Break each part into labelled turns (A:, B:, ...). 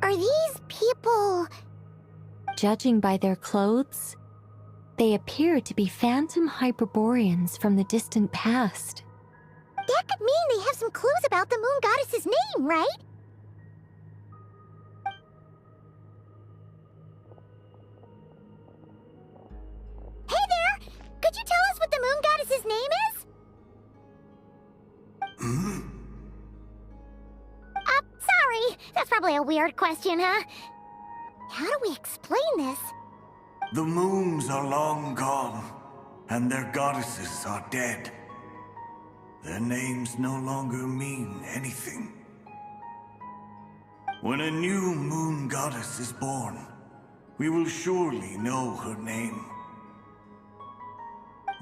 A: Are these people...
B: Judging by their clothes, they appear to be phantom Hyperboreans from the distant past.
A: That could mean they have some clues about the moon goddess's name, right? Hey there! Could you tell us what the moon goddess's name is? Sorry. That's probably a weird question, huh? How do we explain this?
C: The moons are long gone, and their goddesses are dead. Their names no longer mean anything. When a new moon goddess is born, we will surely know her name.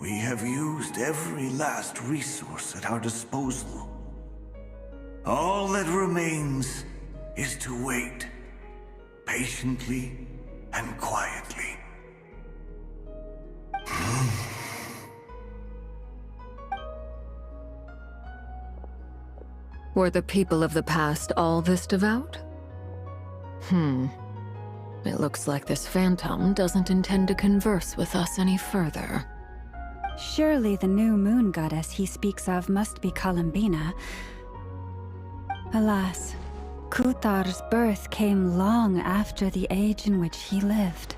C: We have used every last resource at our disposal. All that remains is to wait, patiently and quietly.
D: Were the people of the past all this devout? It looks like this phantom doesn't intend to converse with us any further.
E: Surely the new moon goddess he speaks of must be Columbina. Alas, Kuthar's birth came long after the age in which he lived.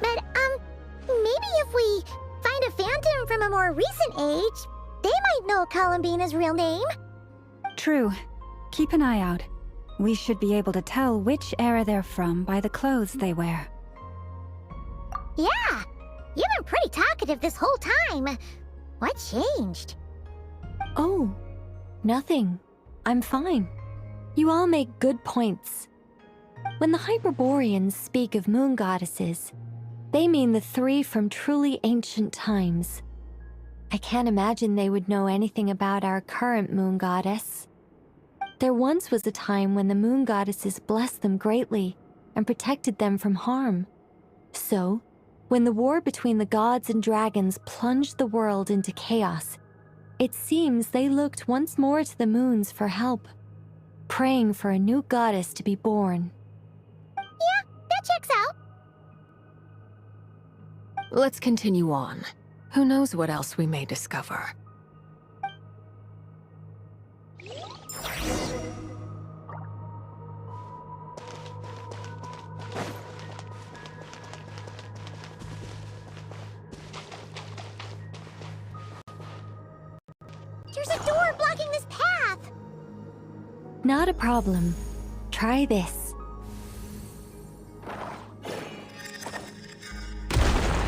A: But, maybe if we find a phantom from a more recent age, they might know Columbina's real name.
E: True. Keep an eye out. We should be able to tell which era they're from by the clothes they wear.
A: Yeah! You've been pretty talkative this whole time. What changed?
B: Oh, nothing. I'm fine. You all make good points. When the Hyperboreans speak of moon goddesses, they mean the three from truly ancient times. I can't imagine they would know anything about our current moon goddess. There once was a time when the moon goddesses blessed them greatly and protected them from harm. So, when the war between the gods and dragons plunged the world into chaos, it seems they looked once more to the moons for help, praying for a new goddess to be born.
A: Yeah, that checks out.
D: Let's continue on. Who knows what else we may discover?
A: There's a door blocking this path!
B: Not a problem. Try this.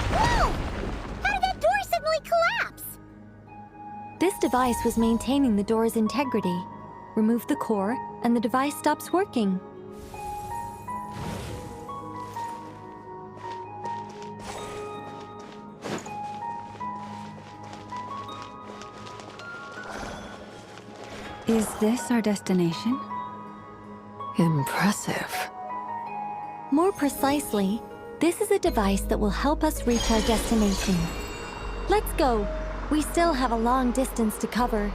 A: Whoa! How did that door suddenly collapse?
B: This device was maintaining the door's integrity. remove the core, and the device stops working.
E: Is this our destination?
D: Impressive.
B: More precisely, this is a device that will help us reach our destination. Let's go. We still have a long distance to cover.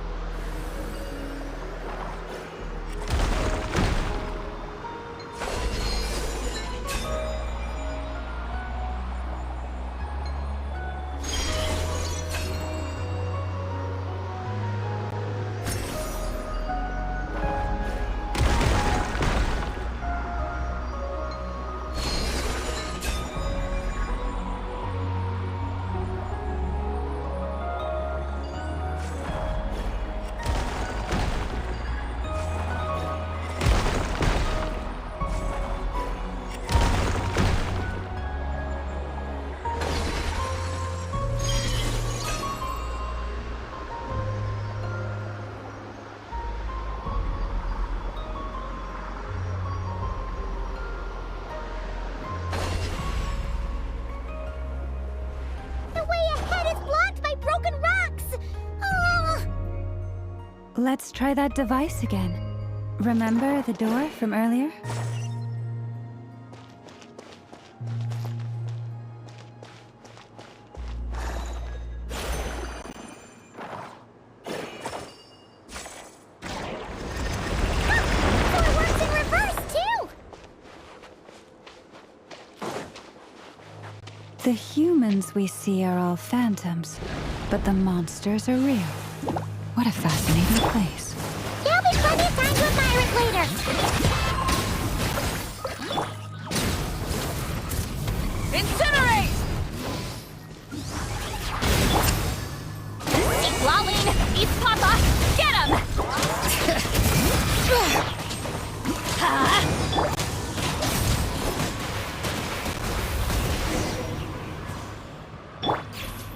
E: Let's try that device again. Remember the door from earlier? The humans we see are all phantoms, but the monsters are real. What a fascinating place.
A: There'll be plenty of time to admire it later.
F: Incinerate! Eat Laline! Eat Papa! Get him!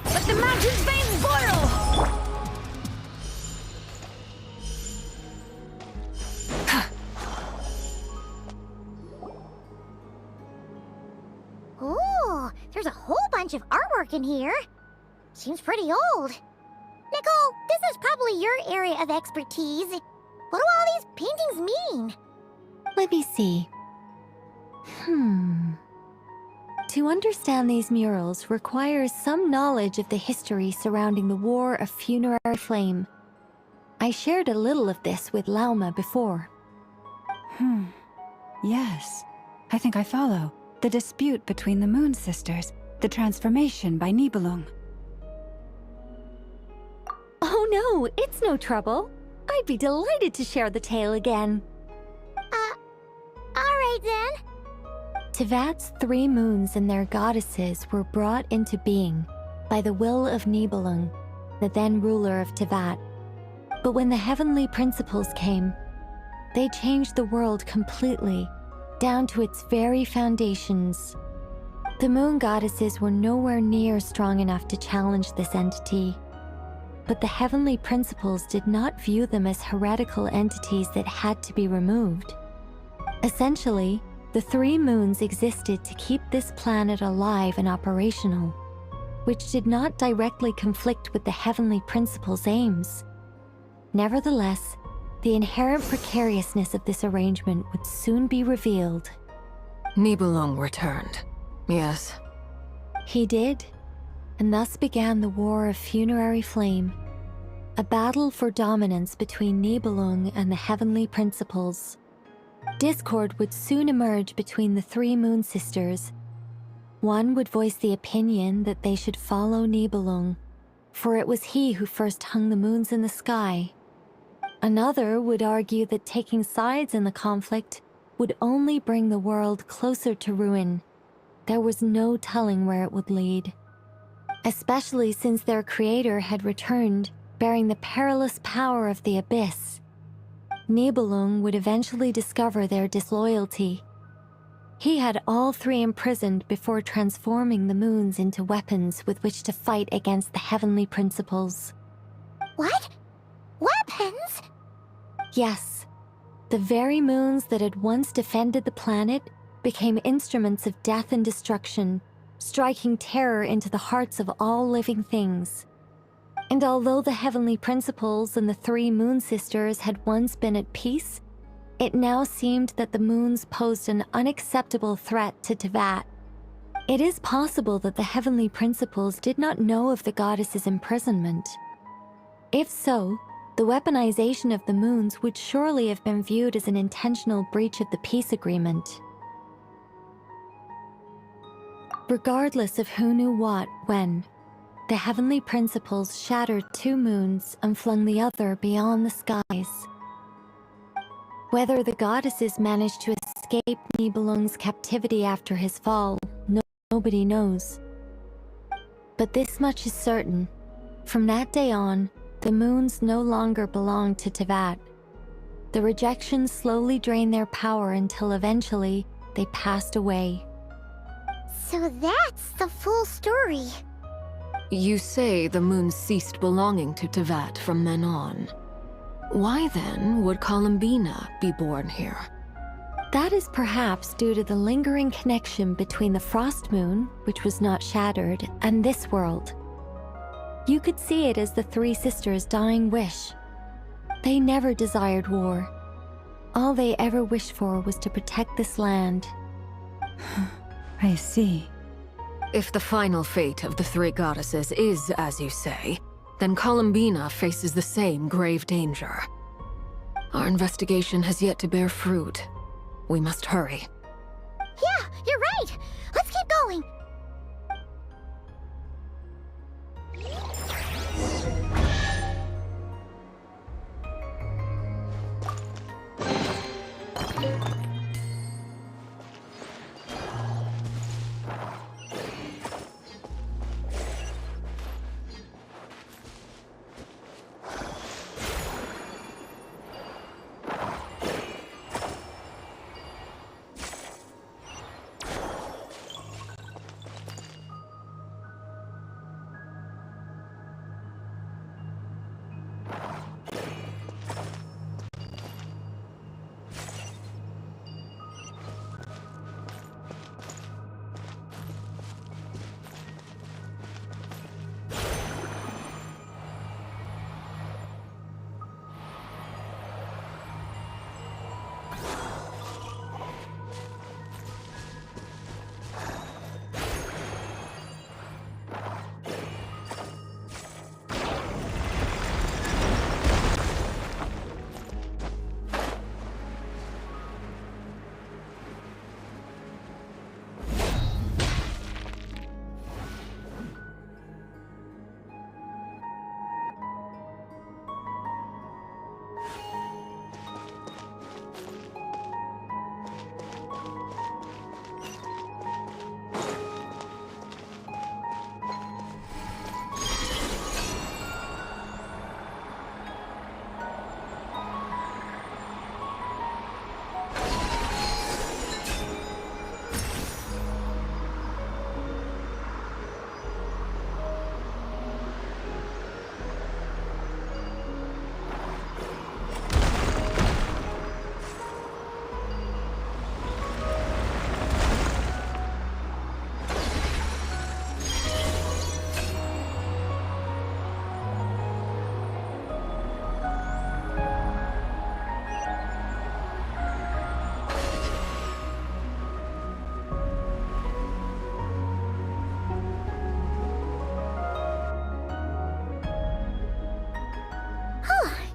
F: Let the mountain's veins boil!
A: Ooh, there's a whole bunch of artwork in here. Seems pretty old. Nicole, this is probably your area of expertise. What do all these paintings mean?
B: Let me see. To understand these murals requires some knowledge of the history surrounding the War of Funerary Flame. I shared a little of this with Lauma before.
E: Yes. I think I follow. The dispute between the Moon Sisters. The transformation by Nibelung.
B: Oh no, it's no trouble. I'd be delighted to share the tale again.
A: Alright then.
B: Tevat's 3 moons and their goddesses were brought into being by the will of Nibelung, the then ruler of Tevat. But when the heavenly principles came, they changed the world completely, down to its very foundations. The moon goddesses were nowhere near strong enough to challenge this entity. But the heavenly principles did not view them as heretical entities that had to be removed. Essentially, the 3 moons existed to keep this planet alive and operational, which did not directly conflict with the heavenly principles' aims. Nevertheless, the inherent precariousness of this arrangement would soon be revealed.
D: Nibelung returned. Yes.
B: He did, and thus began the War of Funerary Flame, a battle for dominance between Nibelung and the heavenly principles. Discord would soon emerge between the 3 moon sisters. One would voice the opinion that they should follow Nibelung, for it was he who first hung the moons in the sky. Another would argue that taking sides in the conflict would only bring the world closer to ruin. There was no telling where it would lead, especially since their creator had returned, bearing the perilous power of the abyss. Nibelung would eventually discover their disloyalty. He had all 3 imprisoned before transforming the moons into weapons with which to fight against the heavenly principles.
A: What? Weapons?
B: Yes, The very moons that had once defended the planet became instruments of death and destruction, striking terror into the hearts of all living things. And although the heavenly principles and the three moon sisters had once been at peace, it now seemed that the moons posed an unacceptable threat to Teyvat. It is possible that the heavenly principles did not know of the goddess's imprisonment. If so, the weaponization of the moons would surely have been viewed as an intentional breach of the peace agreement. Regardless of who knew what, when, the heavenly principles shattered 2 moons and flung the other beyond the skies. Whether the goddesses managed to escape Nibelung's captivity after his fall, nobody knows. But this much is certain. From that day on, the moons no longer belonged to Teyvat. The rejections slowly drained their power until eventually they passed away.
A: So that's the full story.
D: You say the moons ceased belonging to Teyvat from then on. Why then would Columbina be born here?
B: That is perhaps due to the lingering connection between the Frost Moon, which was not shattered, and this world. You could see it as the 3 sisters' dying wish. They never desired war. All they ever wished for was to protect this land.
E: I see.
D: If the final fate of the 3 goddesses is as you say, then Columbina faces the same grave danger. Our investigation has yet to bear fruit. We must hurry.
A: Yeah, you're right. Let's keep going.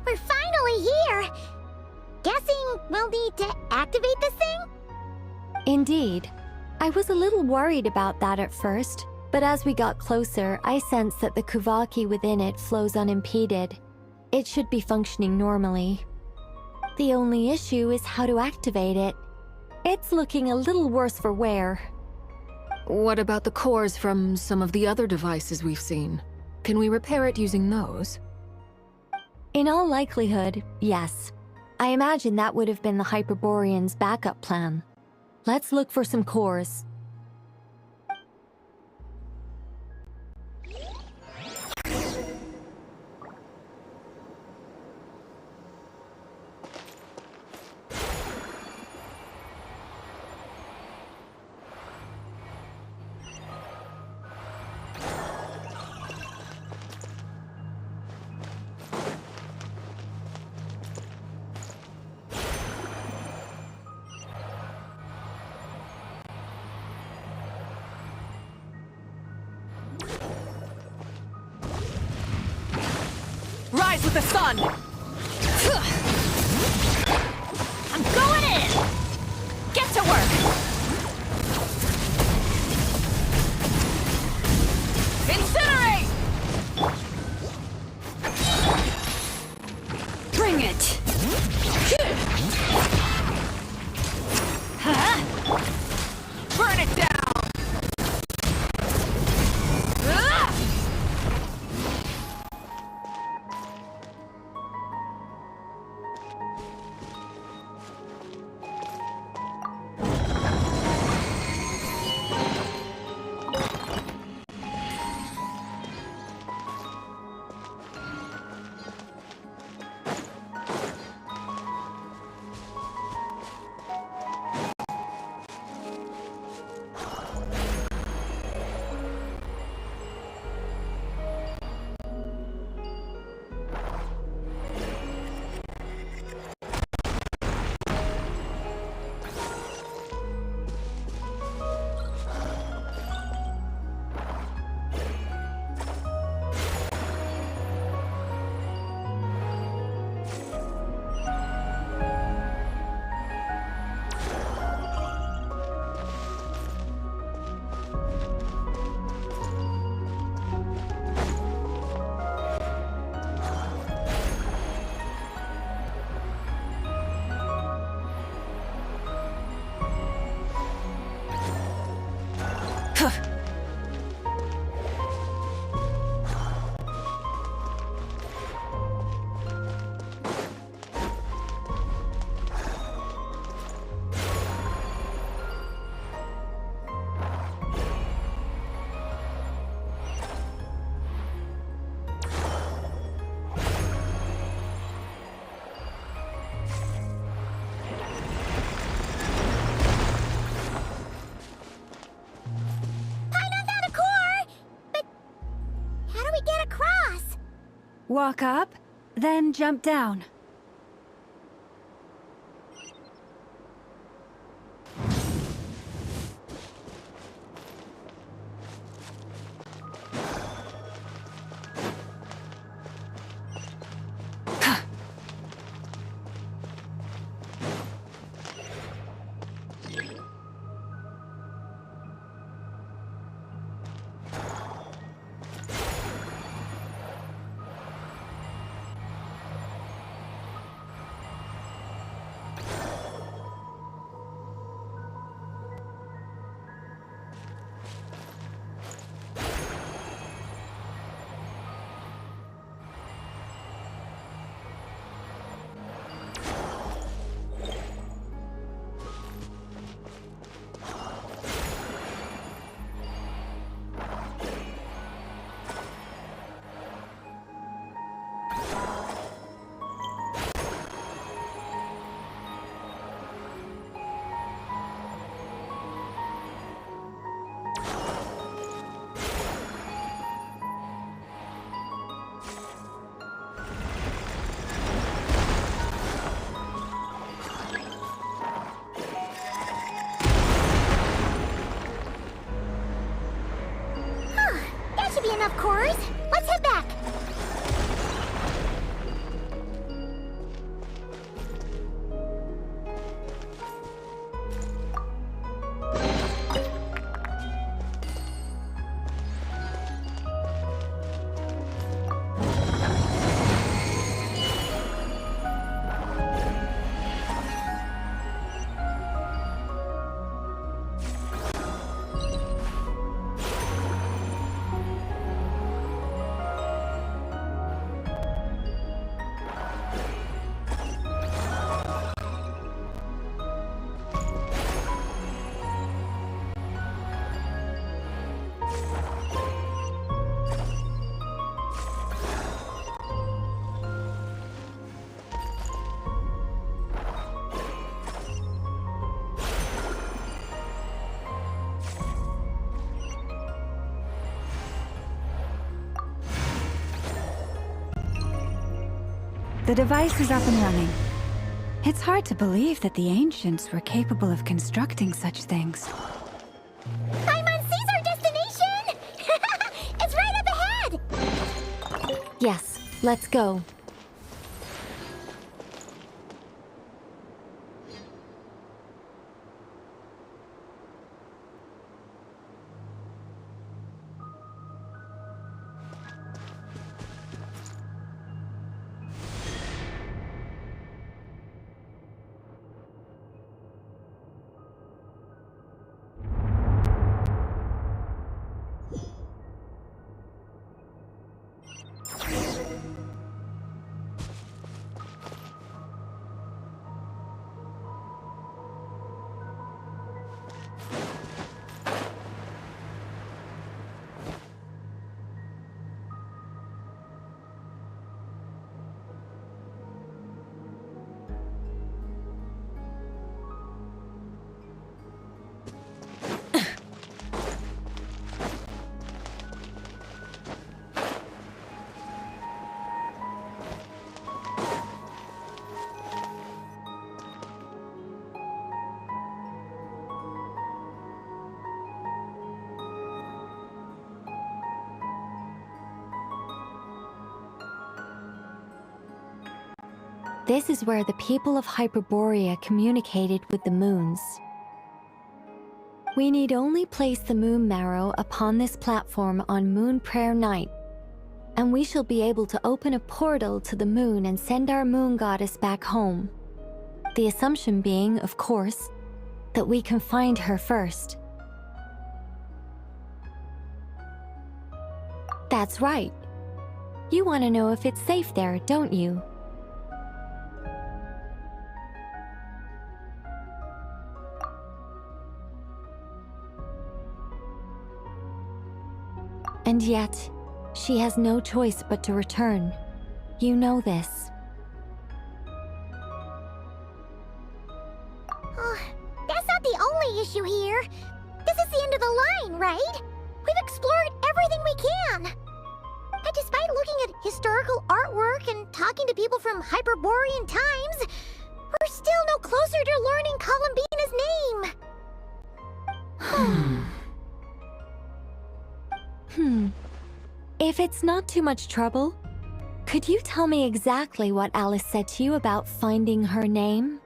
A: We're finally here. Guessing we'll need to activate this thing?
B: Indeed. I was a little worried about that at first, but as we got closer, I sensed that the Kuvaki within it flows unimpeded. It should be functioning normally. The only issue is how to activate it. It's looking a little worse for wear.
D: What about the cores from some of the other devices we've seen? Can we repair it using those?
B: In all likelihood, yes. I imagine that would have been the Hyperborean's backup plan. Let's look for some cores.
F: Rise with the sun! I'm going in! Get to work! Incinerate! Bring it! Huh? Burn it down! Ah!
E: Walk up, then jump down.
A: Enough cores. Let's head back.
E: The device is up and running. It's hard to believe that the ancients were capable of constructing such things.
A: Paimon sees our destination! It's right up ahead!
B: Yes, Let's go. This is where the people of Hyperborea communicated with the moons. We need only place the moon marrow upon this platform on Moon Prayer Night, and we shall be able to open a portal to the moon and send our moon goddess back home. The assumption being, of course, that we can find her first. That's right. You want to know if it's safe there, don't you? And yet, she has no choice but to return. You know this.
A: That's not the only issue here. This is the end of the line, right? We've explored everything we can. And despite looking at historical artwork and talking to people from Hyperborean times, we're still no closer to learning Columbina's name.
B: If it's not too much trouble, could you tell me exactly what Alice said to you about finding her name?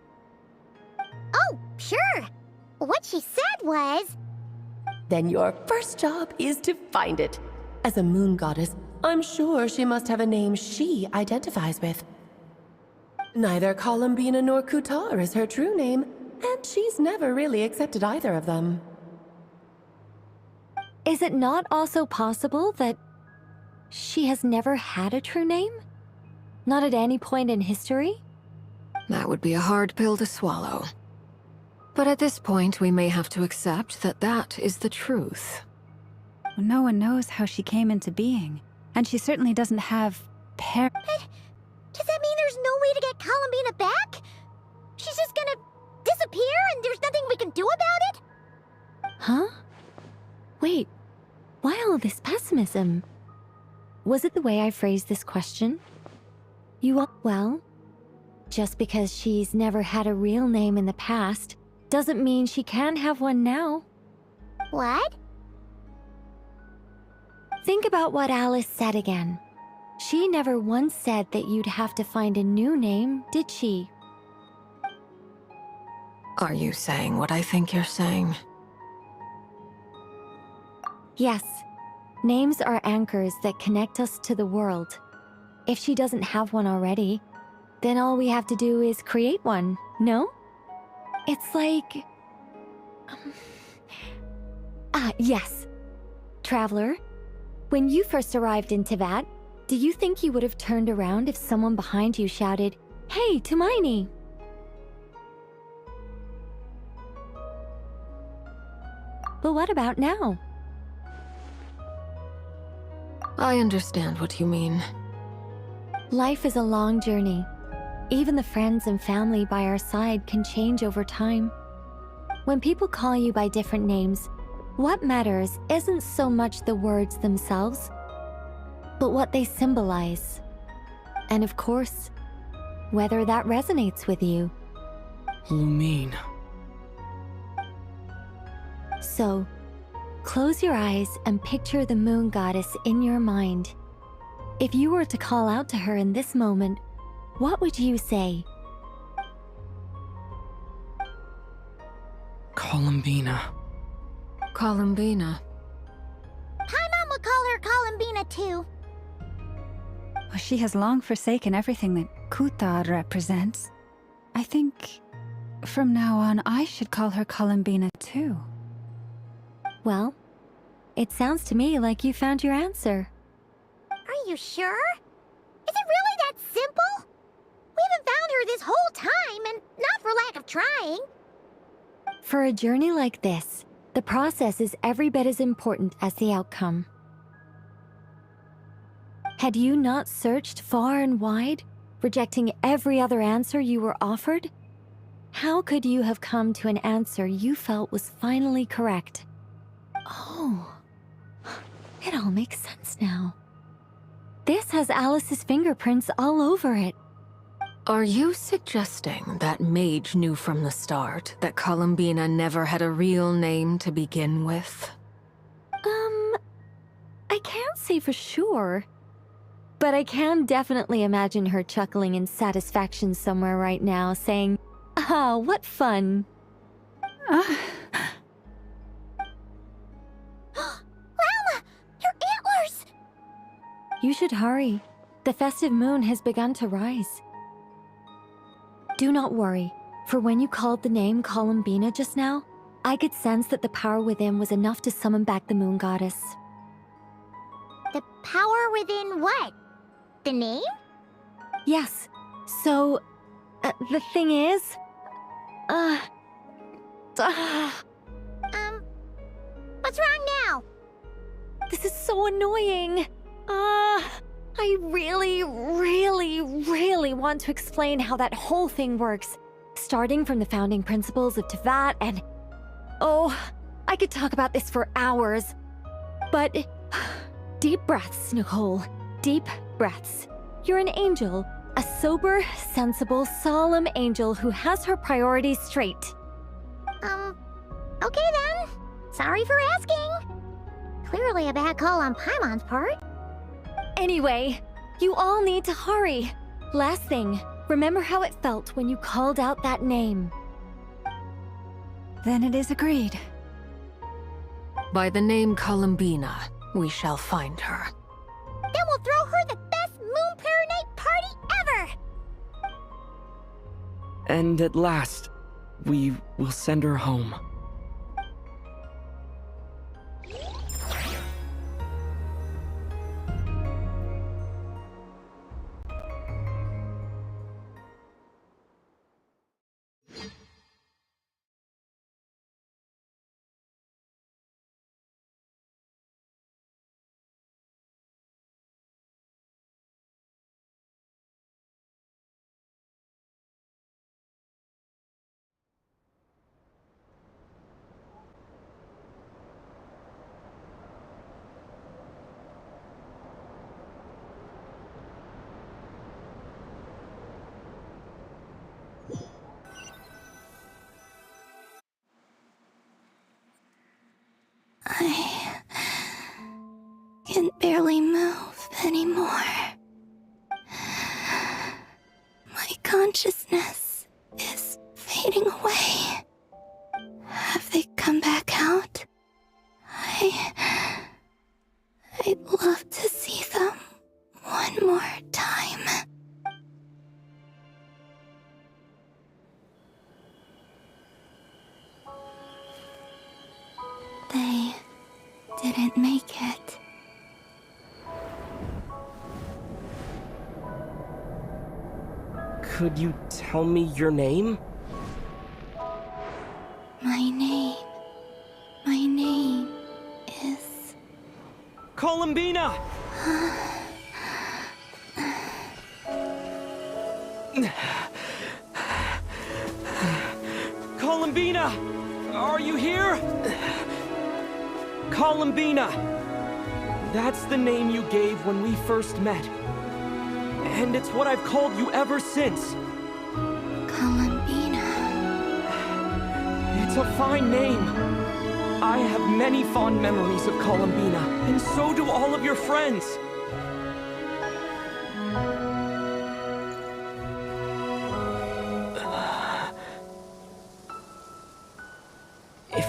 A: Oh, sure. What she said was...
G: Then your first job is to find it. As a moon goddess, I'm sure she must have a name she identifies with. Neither Columbina nor Kutar is her true name, and she's never really accepted either of them.
B: Is it not also possible that she has never had a true name? Not at any point in history?
D: That would be a hard pill to swallow. But at this point, we may have to accept that that is the truth.
E: No one knows how she came into being, and she certainly doesn't have
A: But does that mean there's no way to get Columbina back? She's just gonna disappear and there's nothing we can do about it?
B: Huh? Wait, why all this pessimism? Was it the way I phrased this question? Well, just because she's never had a real name in the past doesn't mean she can't have one now.
A: What?
B: Think about what Alice said again. She never once said that you'd have to find a new name, did she?
D: Are you saying what I think you're saying?
B: Yes. Names are anchors that connect us to the world. If she doesn't have one already, then all we have to do is create one, no? It's like... yes. Traveler, when you first arrived in Teyvat, do you think you would have turned around if someone behind you shouted, "Hey, Tumaini"? But what about now?
D: I understand what you mean.
B: Life is a long journey. Even the friends and family by our side can change over time. When people call you by different names, what matters isn't so much the words themselves, but what they symbolize. And of course, whether that resonates with you.
H: Lumine.
B: So, close your eyes and picture the moon goddess in your mind. If you were to call out to her in this moment, what would you say?
H: Columbina.
D: Columbina.
A: Paimon would call her Columbina too.
E: Well, she has long forsaken everything that Kuthar represents. I think from now on I should call her Columbina too.
B: Well, it sounds to me like you found your answer.
A: Are you sure? Is it really that simple? We haven't found her this whole time, and not for lack of trying.
B: For a journey like this, the process is every bit as important as the outcome. Had you not searched far and wide, rejecting every other answer you were offered, how could you have come to an answer you felt was finally correct? Oh, it all makes sense now. This has Alice's fingerprints all over it.
D: Are you suggesting that Mage knew from the start that Columbina never had a real name to begin with?
B: I can't say for sure, but I can definitely imagine her chuckling in satisfaction somewhere right now, saying, "Ah, what fun."
A: Llama, your antlers!
B: You should hurry. The festive moon has begun to rise. Do not worry, for when you called the name Columbina just now, I could sense that the power within was enough to summon back the moon goddess.
A: The power within what? The name?
B: Yes, so, the thing is...
A: What's wrong now?
B: This is so annoying. I really want to explain how that whole thing works. Starting from the founding principles of Tevat and... Oh, I could talk about this for hours. But... Deep breaths, Nicole. Deep breaths. You're an angel. A sober, sensible, solemn angel who has her priorities straight.
A: Okay then. Sorry for asking. Clearly a bad call on Paimon's part.
B: Anyway, you all need to hurry. Last thing, remember how it felt when you called out that name.
E: Then it is agreed.
D: By the name Columbina, we shall find her.
A: Then we'll throw her the best Moon Pair Night party ever!
H: And at last, we will send her home.
A: I can barely move anymore. My consciousness is fading away. Have they come back out? I'd love to see them one more time. They didn't make it.
H: Could you tell me your name?
A: My name is...
H: Columbina! Columbina! Are you here? Columbina! That's the name you gave when we first met. And it's what I've called you ever since.
A: Columbina.
H: It's a fine name. I have many fond memories of Columbina, and so do all of your friends.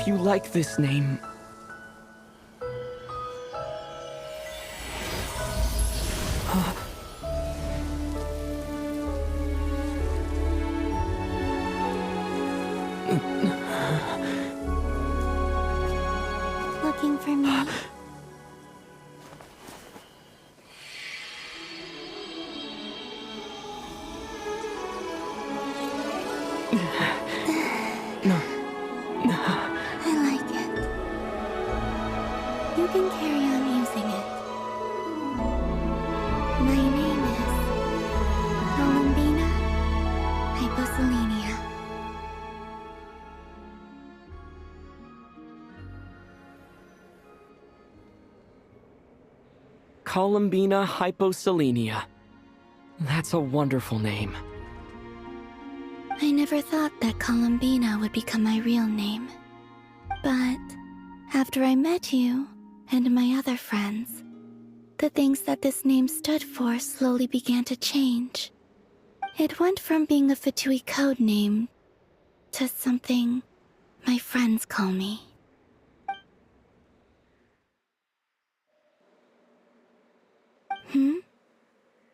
H: If you like this name...
A: Looking for me? I like it. You can carry on using it. My name is Columbina Hyposelenia.
H: Columbina Hyposelenia. That's a wonderful name.
A: I never thought that Columbina would become my real name. But after I met you and my other friends, the things that this name stood for slowly began to change. It went from being a Fatui code name to something my friends call me.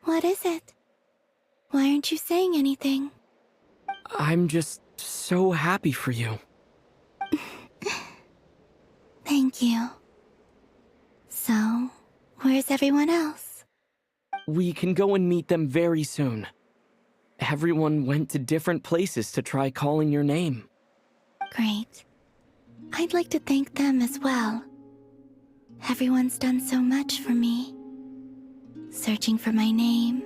A: What is it? Why aren't you saying anything?
H: I'm just so happy for you.
A: Thank you. So, where's everyone else?
H: We can go and meet them very soon. Everyone went to different places to try calling your name.
A: Great. I'd like to thank them as well. Everyone's done so much for me. Searching for my name,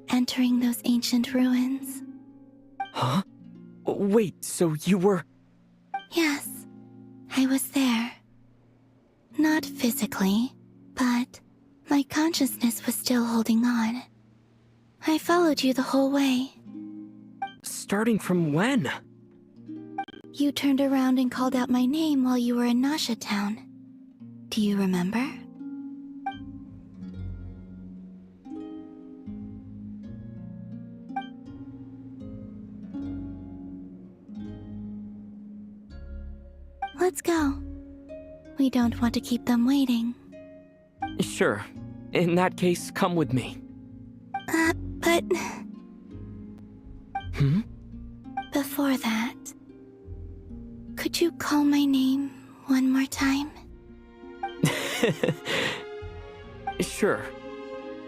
A: entering those ancient ruins.
H: Huh? Wait, so you were...
A: Yes, I was there. Not physically, but my consciousness was still holding on. I followed you the whole way.
H: Starting from when?
A: You turned around and called out my name while you were in Nasha Town. Do you remember? Let's go. We don't want to keep them waiting.
H: Sure. In that case, come with me.
A: But...
H: Hmm?
A: Before that, could you call my name one more time?
H: Sure.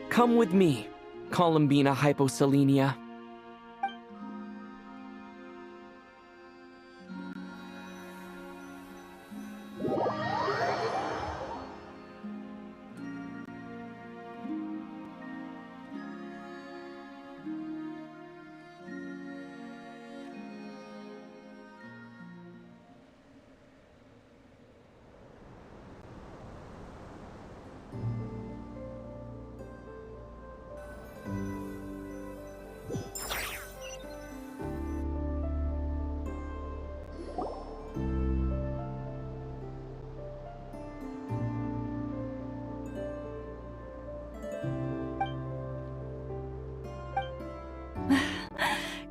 H: Come with me, Columbina Hyposelenia.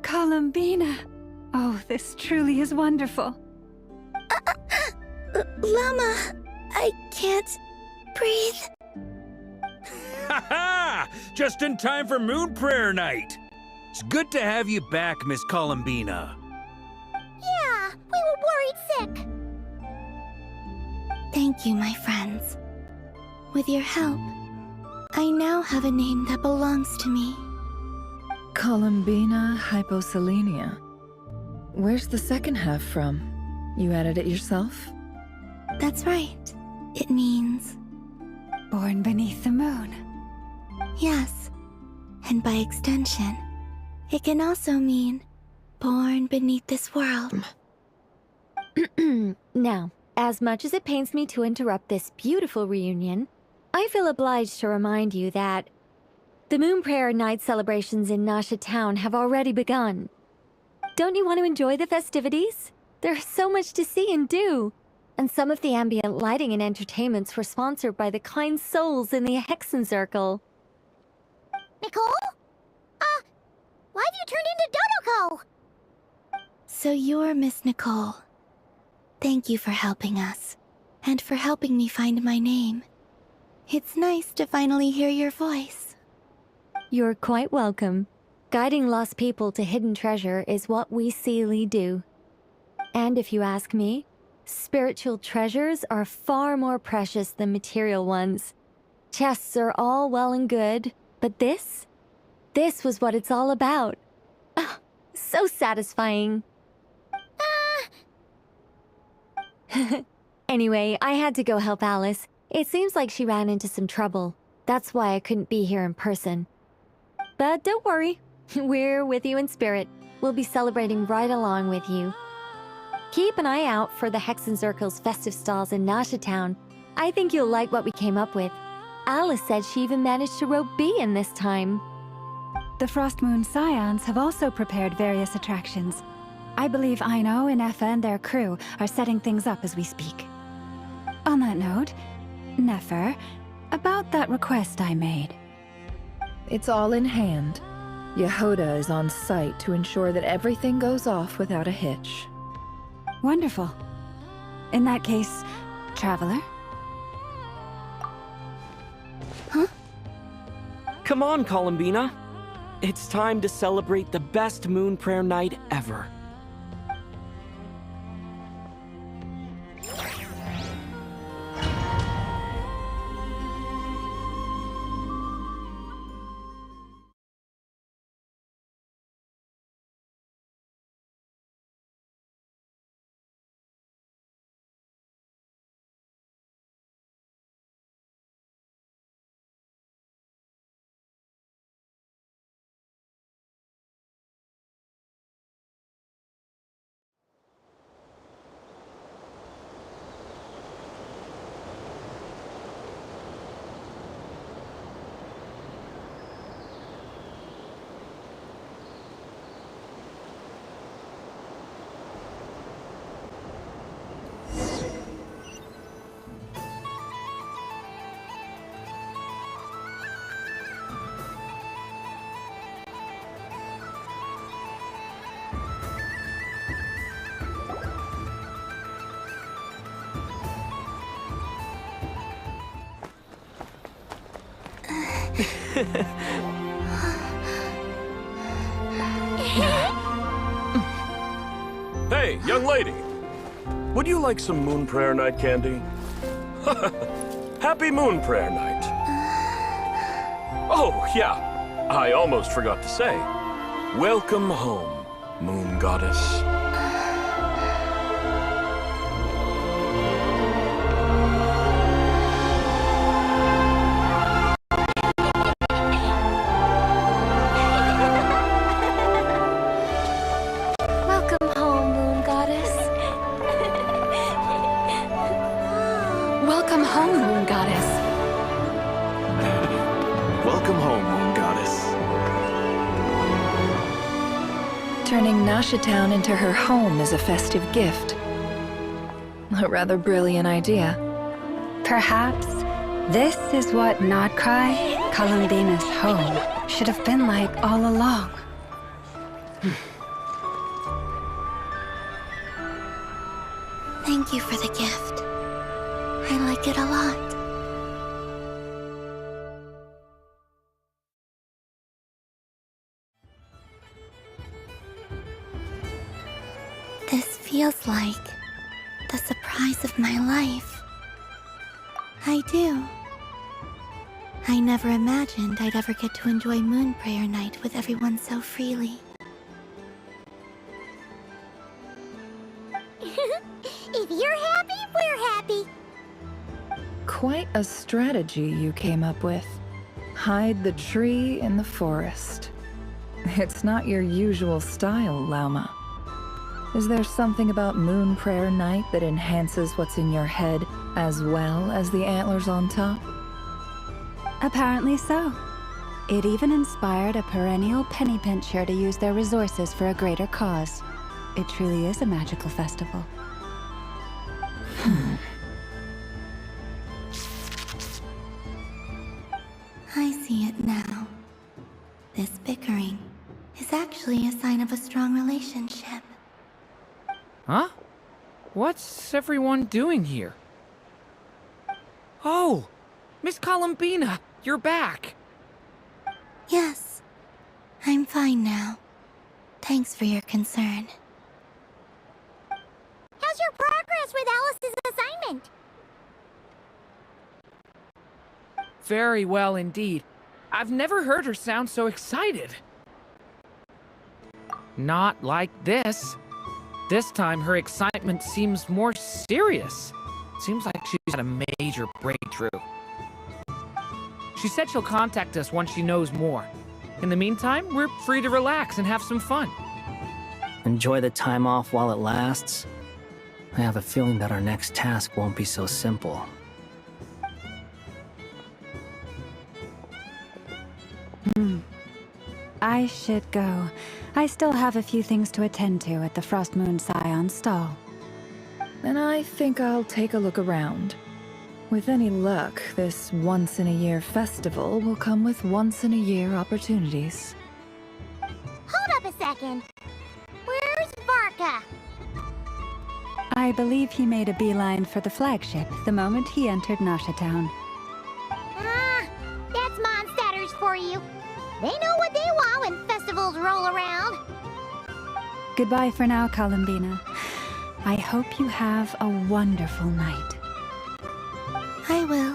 E: Columbina! Oh, this truly is wonderful.
A: Llama, I can't breathe.
I: Ha ha! Just in time for Moon Prayer Night! It's good to have you back, Miss Columbina.
A: Yeah, we were worried sick. Thank you, my friends. With your help, I now have a name that belongs to me.
J: Columbina Hyposelenia. Where's the second half from? You added it yourself?
A: That's right. It means...
E: Born beneath the moon.
A: Yes. And by extension, it can also mean born beneath this world.
B: Now, as much as it pains me to interrupt this beautiful reunion, I feel obliged to remind you that the Moon Prayer Night celebrations in Nasha Town have already begun. Don't you want to enjoy the festivities? There's so much to see and do. And some of the ambient lighting and entertainments were sponsored by the kind souls in the Hexen Circle.
A: Nicole? Why have you turned into Dodoko? So you're Miss Nicole. Thank you for helping us, and for helping me find my name. It's nice to finally hear your voice.
B: You're quite welcome. Guiding lost people to hidden treasure is what we Seelie do. And if you ask me, spiritual treasures are far more precious than material ones. Chests are all well and good, but this was what it's all about. Ah, so satisfying. Anyway, I had to go help Alice. It seems like she ran into some trouble. That's why I couldn't be here in person. But don't worry, we're with you in spirit. We'll be celebrating right along with you. Keep an eye out for the Hexenzirkel's festive stalls in Nasha Town. I think you'll like what we came up with. Alice said she even managed to rope B in this time.
E: The Frost Moon Scions have also prepared various attractions. I believe Aino and Effa and their crew are setting things up as we speak. On that note, Nefer, about that request I made.
J: It's all in hand. Yehoda is on site to ensure that everything goes off without a hitch.
E: Wonderful. In that case, Traveler?
A: Huh?
H: Come on, Columbina. It's time to celebrate the best moon prayer night ever.
K: Hey, young lady. Would you like some Moon Prayer Night candy? Happy Moon Prayer Night. Oh, yeah. I almost forgot to say. Welcome home, Moon Goddess.
B: Welcome home, Moon Goddess. Welcome home, Moon Goddess.
K: Welcome home, Moon Goddess.
J: Turning Nasha Town into her home is a festive gift. A rather brilliant idea.
E: Perhaps this is what Nodcry, Columbina's home, should have been like all along.
A: Thank you for the gift. I like it a lot. This feels like the surprise of my life. I do. I never imagined I'd ever get to enjoy Moon Prayer Night with everyone so freely. If you're happy, we're happy.
J: Quite a strategy you came up with. Hide the tree in the forest. It's not your usual style, Lauma. Is there something about Moon Prayer Night that enhances what's in your head as well as the antlers on top?
E: Apparently so. It even inspired a perennial penny pincher to use their resources for a greater cause. It truly is a magical festival.
A: I see it now. This bickering is actually a sign of a strong relationship.
H: Huh? What's everyone doing here? Oh! Miss Columbina, you're back!
A: Yes, I'm fine now. Thanks for your concern. How's your progress with Alice's assignment?
H: Very well indeed. I've never heard her sound so excited. Not like this. This time her excitement seems more serious. Seems like she's had a major breakthrough. She said she'll contact us once she knows more. In the meantime, we're free to relax and have some fun.
L: Enjoy the time off while it lasts. I have a feeling that our next task won't be so simple.
E: I should go. I still have a few things to attend to at the Frost Moon Scion stall.
J: Then I think I'll take a look around. With any luck, this once-in-a-year festival will come with once-in-a-year opportunities.
A: Hold up a second. Where's Varka?
E: I believe he made a beeline for the flagship the moment he entered Nasha Town.
A: Ah, that's Mondstadters for you. They know what they want when festivals roll around.
E: Goodbye for now, Columbina. I hope you have a wonderful night.
A: I will.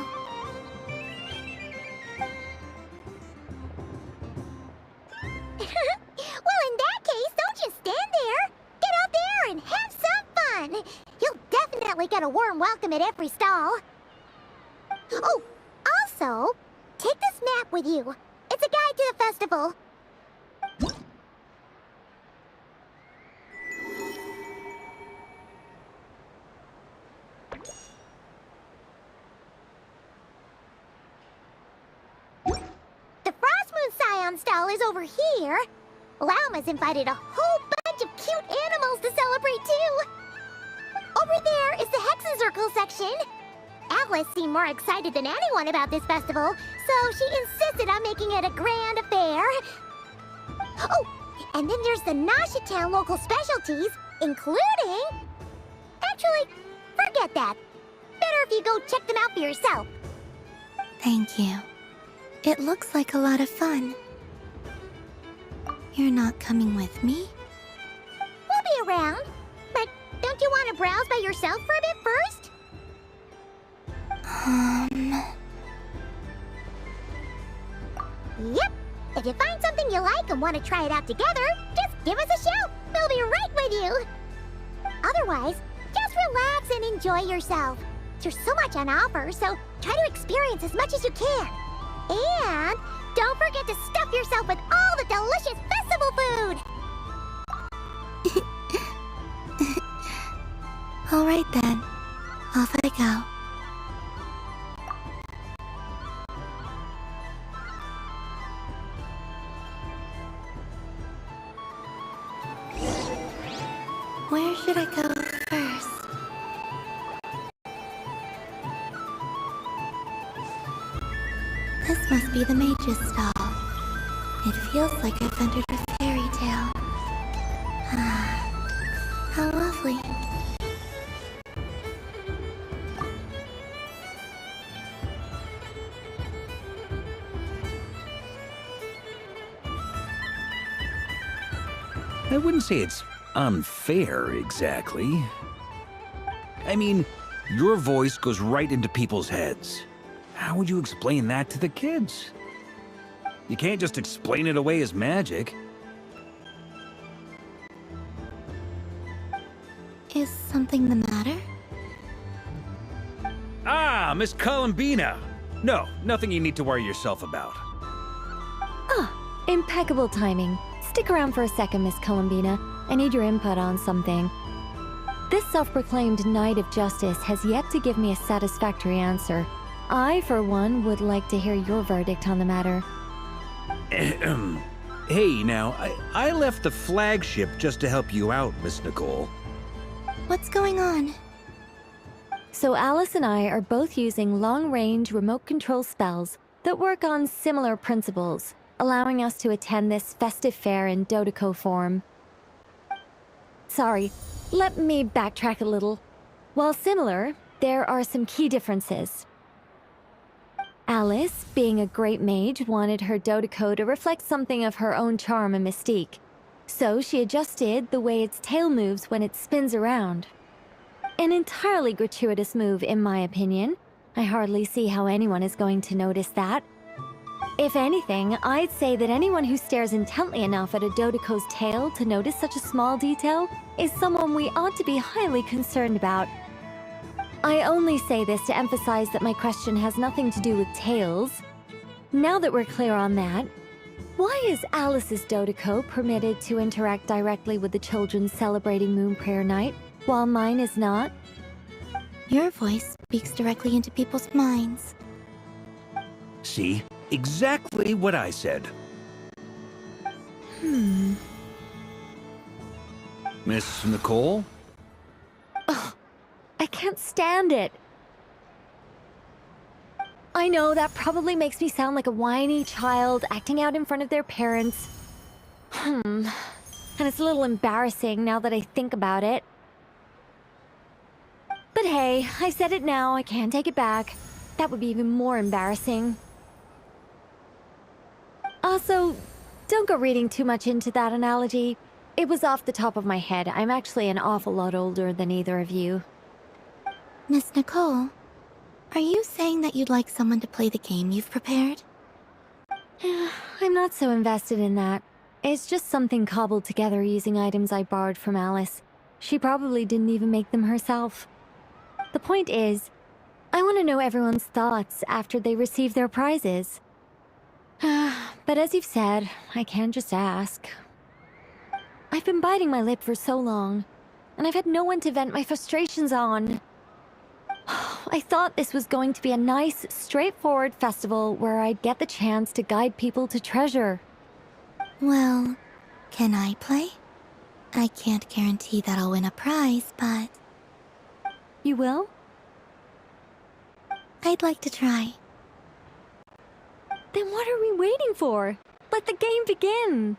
A: Well, in that case, don't just stand there. Get out there and have some fun. You'll definitely get a warm welcome at every stall. Oh, also, take this map with you. It's a guide to the festival. The Frost Moon Scion stall is over here. Lauma's invited a whole bunch of cute animals to celebrate too. Over there is the Hexencircle section. Alice seemed more excited than anyone about this festival, so she insisted on making it a grand affair. Oh, and then there's the Nasha Town local specialties, including... Actually, forget that. Better if you go check them out for yourself.
M: Thank you. It looks like a lot of fun. You're not coming with me?
A: We'll be around. But don't you want to browse by yourself for a bit first? Yep. If you find something you like and want to try it out together, just give us a shout. We'll be right with you. Otherwise, just relax and enjoy yourself. There's so much on offer, so try to experience as much as you can. And don't forget to stuff yourself with all the delicious festival food!
M: All right then. Off I go. Where should I go first? This must be the mage's stall. It feels like I've entered a fairy tale. Ah, how lovely.
I: I wouldn't say it's unfair, exactly. I mean, your voice goes right into people's heads. How would you explain that to the kids? You can't just explain it away as magic.
M: Is something the matter?
I: Ah, Miss Columbina! No, nothing you need to worry yourself about.
B: Ah, impeccable timing. Stick around for a second, Miss Columbina. I need your input on something. This self-proclaimed Knight of Justice has yet to give me a satisfactory answer. I, for one, would like to hear your verdict on the matter.
I: Hey, now, I left the flagship just to help you out, Miss Nicole.
M: What's going on?
B: So Alice and I are both using long-range remote control spells that work on similar principles, allowing us to attend this festive fair in Dodeco form. Sorry, let me backtrack a little. While similar, there are some key differences. Alice, being a great mage, wanted her Dodeko to reflect something of her own charm and mystique. So she adjusted the way its tail moves when it spins around. An entirely gratuitous move, in my opinion. I hardly see how anyone is going to notice that. If anything, I'd say that anyone who stares intently enough at a Dodeko's tail to notice such a small detail is someone we ought to be highly concerned about. I only say this to emphasize that my question has nothing to do with tails. Now that we're clear on that, why is Alice's Dodeko permitted to interact directly with the children celebrating Moon Prayer Night, while mine is not?
M: Your voice speaks directly into people's minds.
I: See? Exactly what I said. Miss Nicole?
B: Ugh, I can't stand it. I know that probably makes me sound like a whiny child acting out in front of their parents. And it's a little embarrassing now that I think about it. But hey, I said it now, I can't take it back. That would be even more embarrassing. Also, don't go reading too much into that analogy. It was off the top of my head. I'm actually an awful lot older than either of you.
M: Miss Nicole, are you saying that you'd like someone to play the game you've prepared?
B: I'm not so invested in that. It's just something cobbled together using items I borrowed from Alice. She probably didn't even make them herself. The point is, I want to know everyone's thoughts after they receive their prizes. But as you've said, I can't just ask. I've been biting my lip for so long, and I've had no one to vent my frustrations on. I thought this was going to be a nice, straightforward festival where I'd get the chance to guide people to treasure.
M: Well, can I play? I can't guarantee that I'll win a prize, but...
B: You will?
M: I'd like to try.
B: Then what are we waiting for? Let the game begin!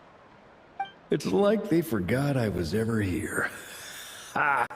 N: It's like they forgot I was ever here. Ha!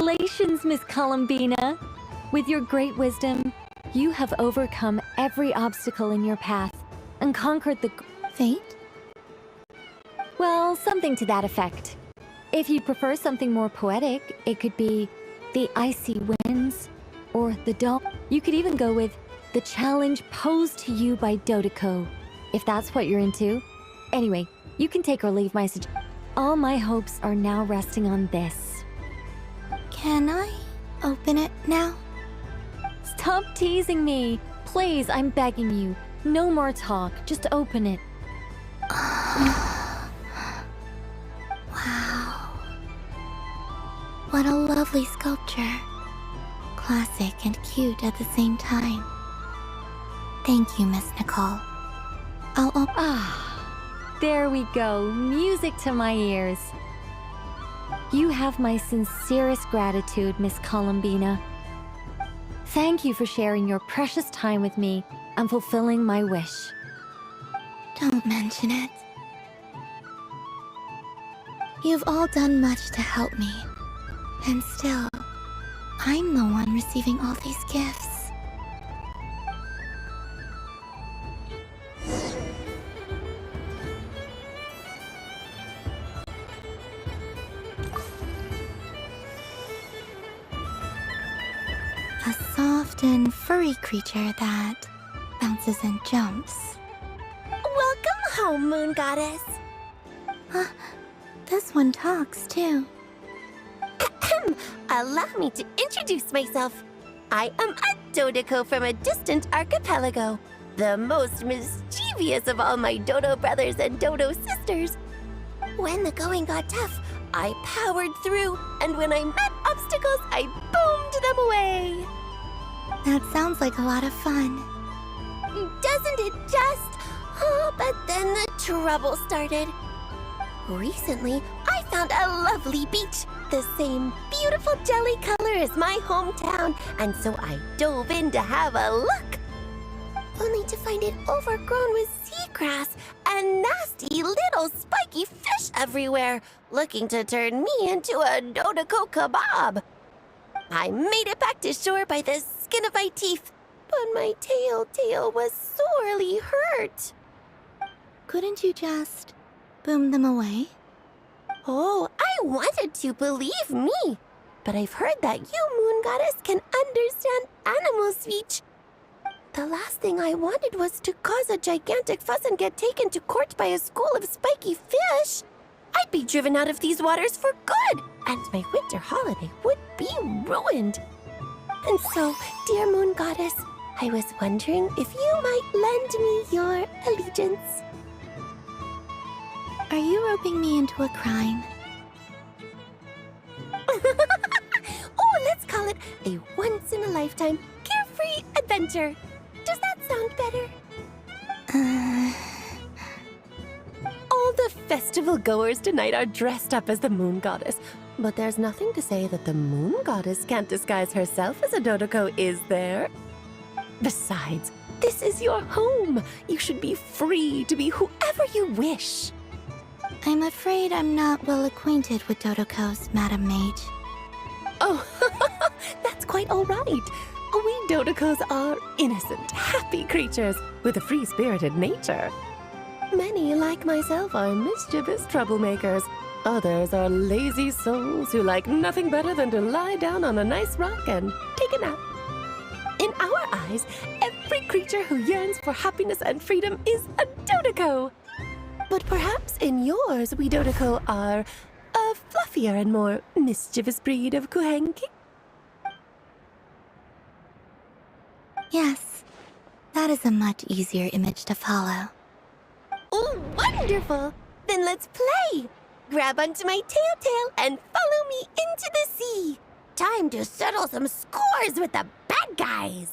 B: Congratulations, Miss Columbina! With your great wisdom, you have overcome every obstacle in your path and conquered the
M: Fate?
B: Well, something to that effect. If you prefer something more poetic, it could be the icy winds or the dawn. You could even go with the challenge posed to you by Dodeko, if that's what you're into. Anyway, you can take or leave my suggestion. All my hopes are now resting on this.
M: Can I open it now?
B: Stop teasing me! Please, I'm begging you. No more talk, just open it.
M: Wow. What a lovely sculpture. Classic and cute at the same time. Thank you, Miss Nicole.
B: There we go, music to my ears. You have my sincerest gratitude, Miss Columbina. Thank you for sharing your precious time with me and fulfilling my wish.
M: Don't mention it. You've all done much to help me. And still, I'm the one receiving all these gifts. A soft and furry creature that bounces and jumps.
A: Welcome home, Moon Goddess.
M: This one talks too.
A: Allow me to introduce myself. I am a Dodeko from a distant archipelago, the most mischievous of all my Dodo brothers and Dodo sisters. When the going got tough, I powered through, and when I met obstacles, I boomed them away.
M: That sounds like a lot of fun.
A: Doesn't it just? Oh, but then the trouble started. Recently, I found a lovely beach, the same beautiful jelly color as my hometown, and so I dove in to have a look. Only to find it overgrown with seagrass and nasty little spiky fish everywhere, looking to turn me into a Dodeko kebab. I made it back to shore by the skin of my teeth, but my tail was sorely hurt.
M: Couldn't you just boom them away?
A: Oh, I wanted to, believe me. But I've heard that you, Moon Goddess, can understand animal speech. The last thing I wanted was to cause a gigantic fuss and get taken to court by a school of spiky fish. I'd be driven out of these waters for good, and my winter holiday would be ruined. And so, dear Moon Goddess, I was wondering if you might lend me your allegiance.
M: Are you roping me into a crime?
A: Oh, let's call it a once-in-a-lifetime carefree adventure. Does that sound better? All the festival goers tonight are dressed up as the Moon Goddess. But there's nothing to say that the Moon Goddess can't disguise herself as a Dodeko, is there? Besides, this is your home. You should be free to be whoever you wish.
M: I'm afraid I'm not well acquainted with Dodekos, Madam Mage.
A: Oh, that's quite all right. We Dodekos are innocent, happy creatures with a free-spirited nature. Many, like myself, are mischievous troublemakers. Others are lazy souls who like nothing better than to lie down on a nice rock and take a nap. In our eyes, every creature who yearns for happiness and freedom is a Dodeko. But perhaps in yours, we Dodeko are a fluffier and more mischievous breed of Kuhenki?
M: Yes, that is a much easier image to follow.
A: Oh, wonderful! Then let's play! Grab onto my tail and follow me into the sea! Time to settle some scores with the bad guys!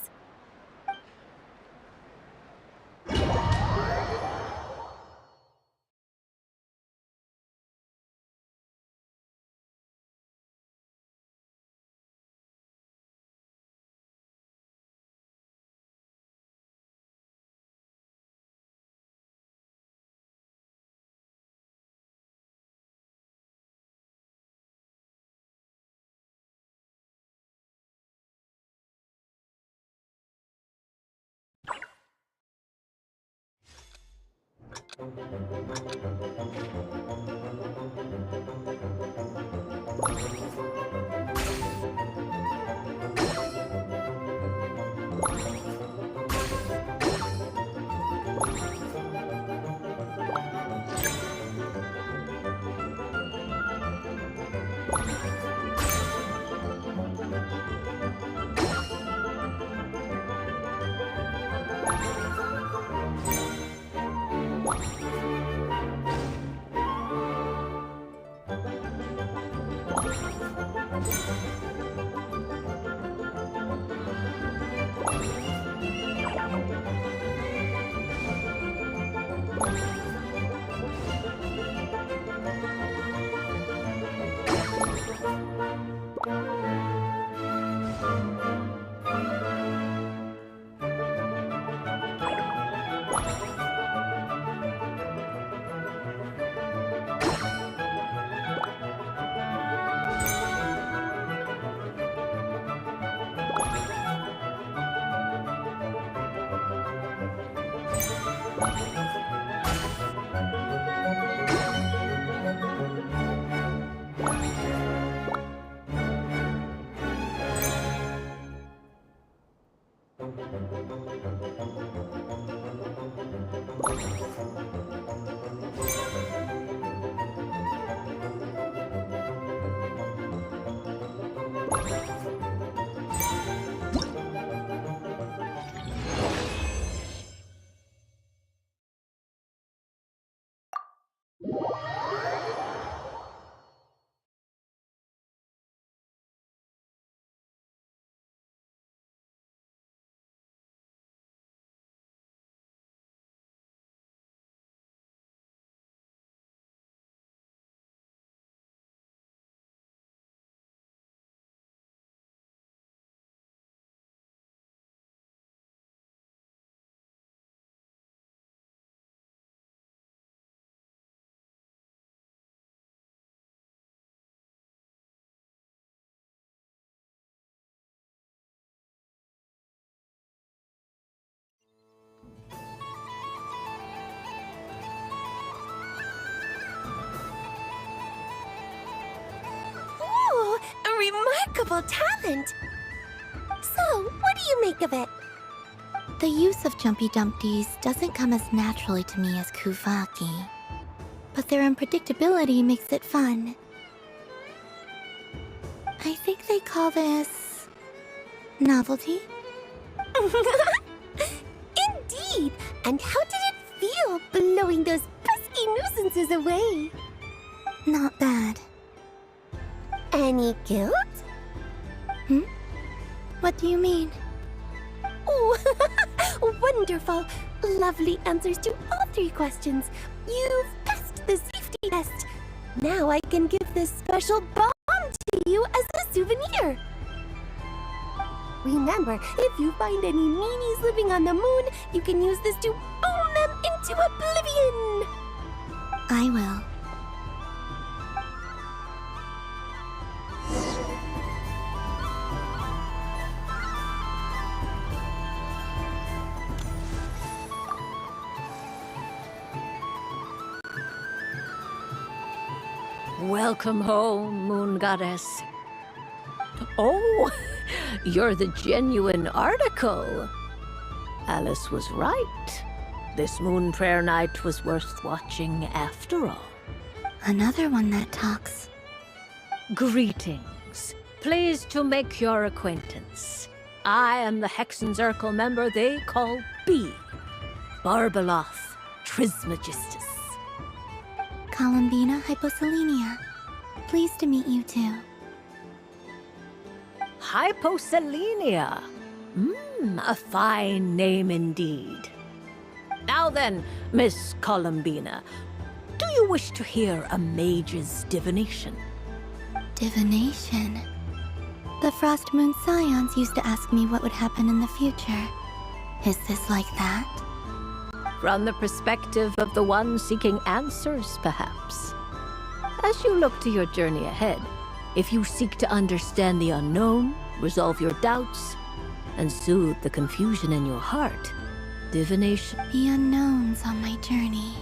O: Ooh, a remarkable talent! So, what do you make of it?
M: The use of Jumpy Dumpties doesn't come as naturally to me as Kuvaki. But their unpredictability makes it fun. I think they call this... novelty?
O: Indeed! And how did it feel blowing those pesky nuisances away?
M: Not bad.
O: Any guilt?
M: Hmm? What do you mean?
O: Oh, wonderful! Lovely answers to all three questions. You've passed the safety test. Now I can give this special bomb to you as a souvenir. Remember, if you find any meanies living on the moon, you can use this to boom them into oblivion.
M: I will.
F: Welcome home, Moon Goddess. Oh, you're the genuine article. Alice was right. This moon prayer night was worth watching after all.
M: Another one that talks.
F: Greetings. Pleased to make your acquaintance. I am the Hexenzirkel member they call B. Barbeloth Trismegistus.
M: Columbina Hyposelenia. Pleased to meet you too.
F: Hyposelenia. A fine name indeed. Now then, Miss Columbina, do you wish to hear a mage's divination?
M: Divination? The Frost Moon Scions used to ask me what would happen in the future. Is this like that?
F: From the perspective of the one seeking answers, perhaps. As you look to your journey ahead, if you seek to understand the unknown, resolve your doubts, and soothe the confusion in your heart, divination...
M: The unknowns on my journey.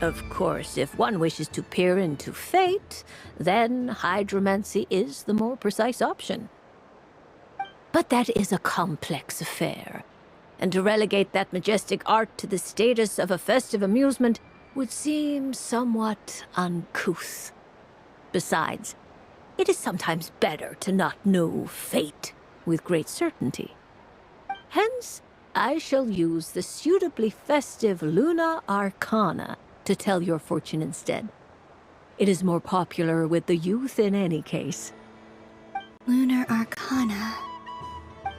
F: Of course, if one wishes to peer into fate, then hydromancy is the more precise option. But that is a complex affair, and to relegate that majestic art to the status of a festive amusement would seem somewhat uncouth. Besides, it is sometimes better to not know fate with great certainty. Hence, I shall use the suitably festive Luna Arcana to tell your fortune instead. It is more popular with the youth in any case.
M: Lunar Arcana.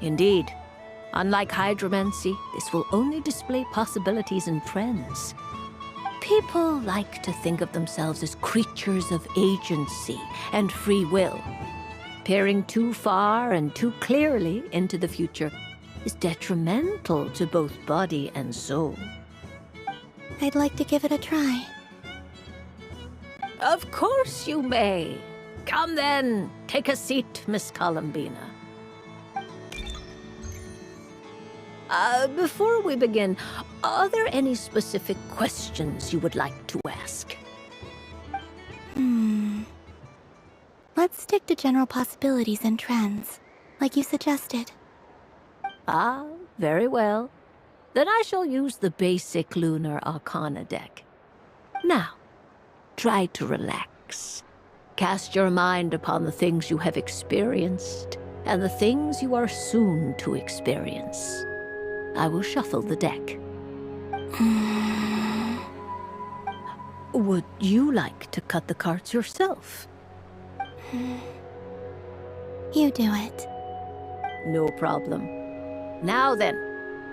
F: Indeed. Unlike hydromancy, this will only display possibilities and trends. People like to think of themselves as creatures of agency and free will. Peering too far and too clearly into the future is detrimental to both body and soul.
M: I'd like to give it a try.
F: Of course you may. Come then, take a seat, Miss Columbina. Before we begin, are there any specific questions you would like to ask?
M: Let's stick to general possibilities and trends, like you suggested.
F: Ah, very well. Then I shall use the basic Lunar Arcana deck. Now, try to relax. Cast your mind upon the things you have experienced and the things you are soon to experience. I will shuffle the deck. Would you like to cut the cards yourself?
M: You do it.
F: No problem. Now then,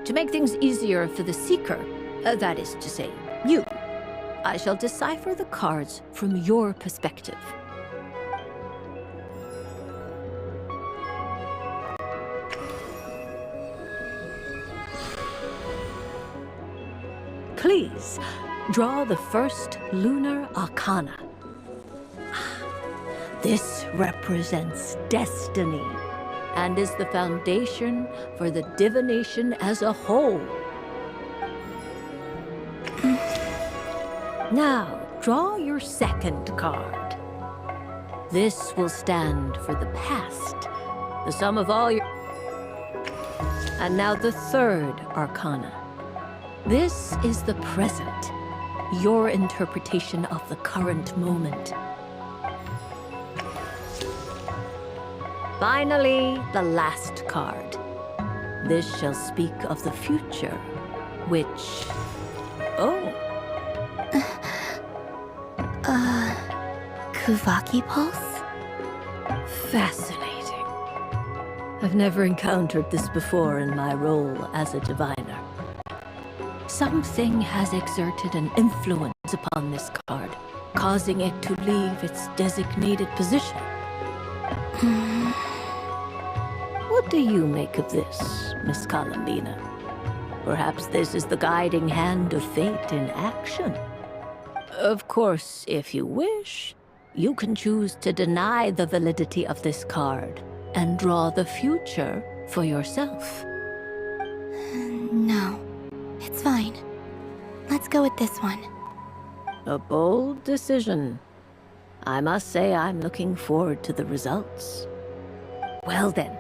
F: to make things easier for the seeker, that is to say, you, I shall decipher the cards from your perspective. Please, draw the first Lunar Arcana. This represents destiny and is the foundation for the divination as a whole. Now, draw your second card. This will stand for the past, the sum of all your... And now the third Arcana. This is the present, your interpretation of the current moment. Finally, the last card. This shall speak of the future, which... Oh.
M: Kuvaki Pulse?
F: Fascinating. I've never encountered this before in my role as a diviner. Something has exerted an influence upon this card, causing it to leave its designated position. What do you make of this, Miss Columbina? Perhaps this is the guiding hand of fate in action. Of course, if you wish, you can choose to deny the validity of this card and draw the future for yourself.
M: No, it's fine. Let's go with this one.
F: A bold decision. I must say I'm looking forward to the results. Well then,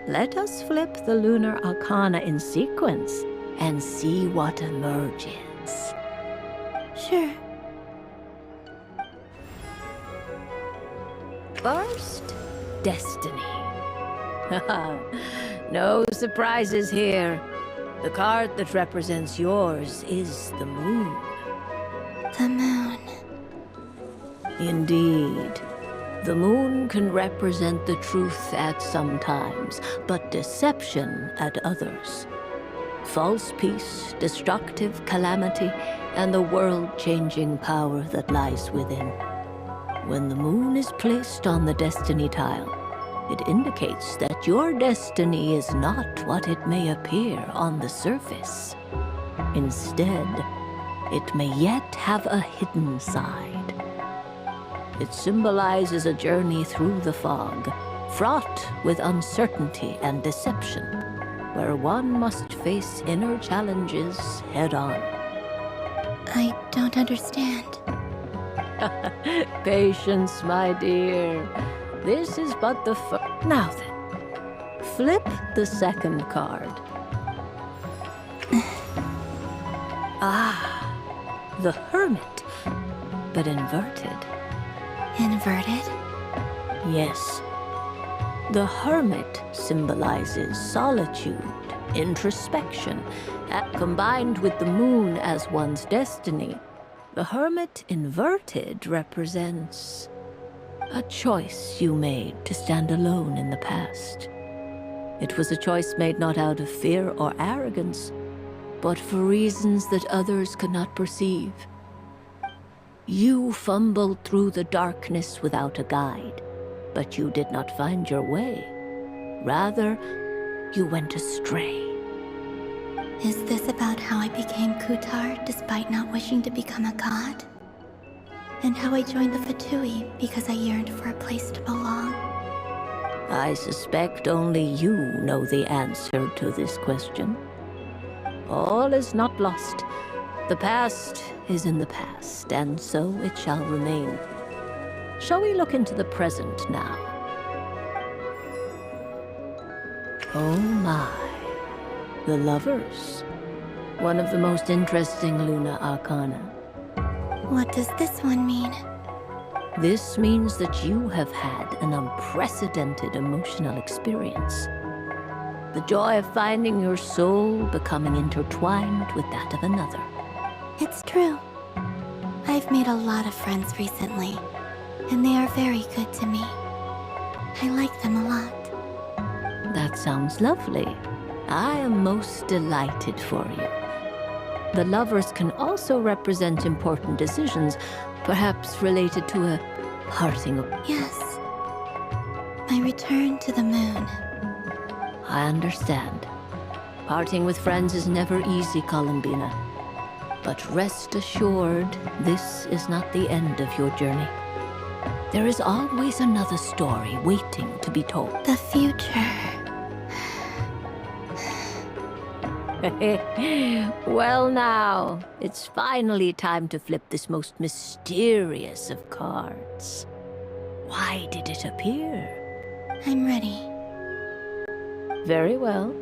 F: let us flip the Lunar Arcana in sequence and see what emerges.
M: Sure.
F: First, Destiny. No surprises here. The card that represents yours is the moon.
M: The moon.
F: Indeed. The moon can represent the truth at some times, but deception at others. False peace, destructive calamity, and the world-changing power that lies within. When the moon is placed on the destiny tile, it indicates that your destiny is not what it may appear on the surface. Instead, it may yet have a hidden side. It symbolizes a journey through the fog, fraught with uncertainty and deception, where one must face inner challenges head-on.
M: I don't understand.
F: Patience, my dear. This is but the first. Now then, flip the second card. The Hermit, but inverted.
M: Inverted?
F: Yes. The Hermit symbolizes solitude, introspection, and combined with the moon as one's destiny. The Hermit inverted represents a choice you made to stand alone in the past. It was a choice made not out of fear or arrogance, but for reasons that others could not perceive. You fumbled through the darkness without a guide, but you did not find your way. Rather, you went astray.
M: Is this about how I became Kutar despite not wishing to become a god? And how I joined the Fatui because I yearned for a place to belong?
F: I suspect only you know the answer to this question. All is not lost. The past is in the past, and so it shall remain. Shall we look into the present now? Oh my. The Lovers. One of the most interesting Luna Arcana.
M: What does this one mean?
F: This means that you have had an unprecedented emotional experience. The joy of finding your soul becoming intertwined with that of another.
M: It's true. I've made a lot of friends recently, and they are very good to me. I like them a lot.
F: That sounds lovely. I am most delighted for you. The Lovers can also represent important decisions, perhaps related to a parting of...
M: Yes. My return to the moon.
F: I understand. Parting with friends is never easy, Columbina. But rest assured, this is not the end of your journey. There is always another story waiting to be told.
M: The future.
F: Well now, it's finally time to flip this most mysterious of cards. Why did it appear?
M: I'm ready.
F: Very well.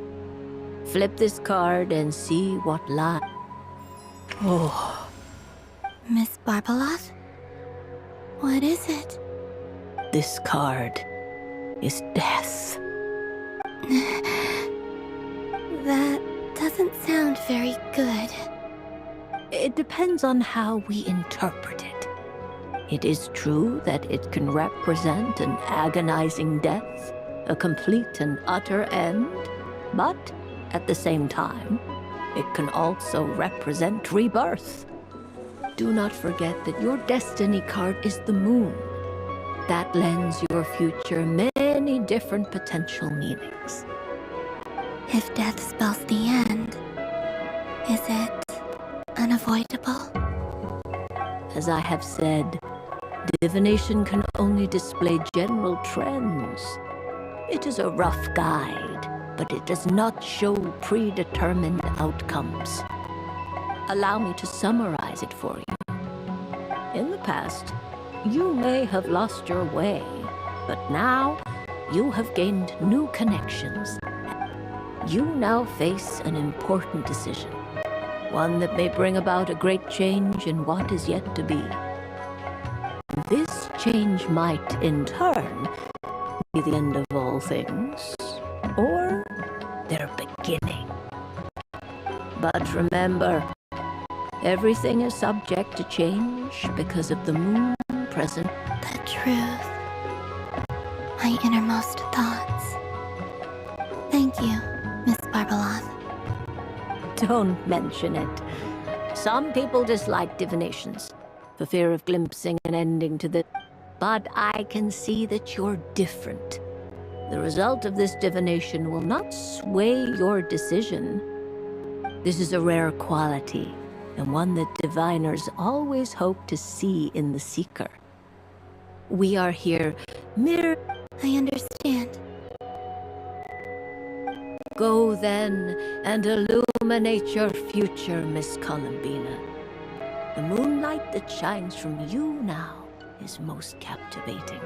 F: Flip this card and see what lies. Oh.
M: Miss Barbaloth? What is it?
F: This card is death.
M: That doesn't sound very good.
F: It depends on how we interpret it. It is true that it can represent an agonizing death, a complete and utter end, but at the same time, it can also represent rebirth. Do not forget that your destiny card is the moon. That lends your future many different potential meanings.
M: If death spells the end, is it unavoidable?
F: As I have said, divination can only display general trends. It is a rough guide, but it does not show predetermined outcomes. Allow me to summarize it for you. In the past, you may have lost your way, but now you have gained new connections. You now face an important decision, one that may bring about a great change in what is yet to be. This change might, in turn, be the end of all things, or their beginning. But remember, everything is subject to change because of the moon present.
M: The truth. My innermost thoughts. Thank you, Miss Barbaloth.
F: Don't mention it. Some people dislike divinations, for fear of glimpsing an ending to the... But I can see that you're different. The result of this divination will not sway your decision. This is a rare quality, and one that diviners always hope to see in the seeker. We are here mere...
M: I understand.
F: Go then and illuminate your future, Miss Columbina. The moonlight that shines from you now is most captivating.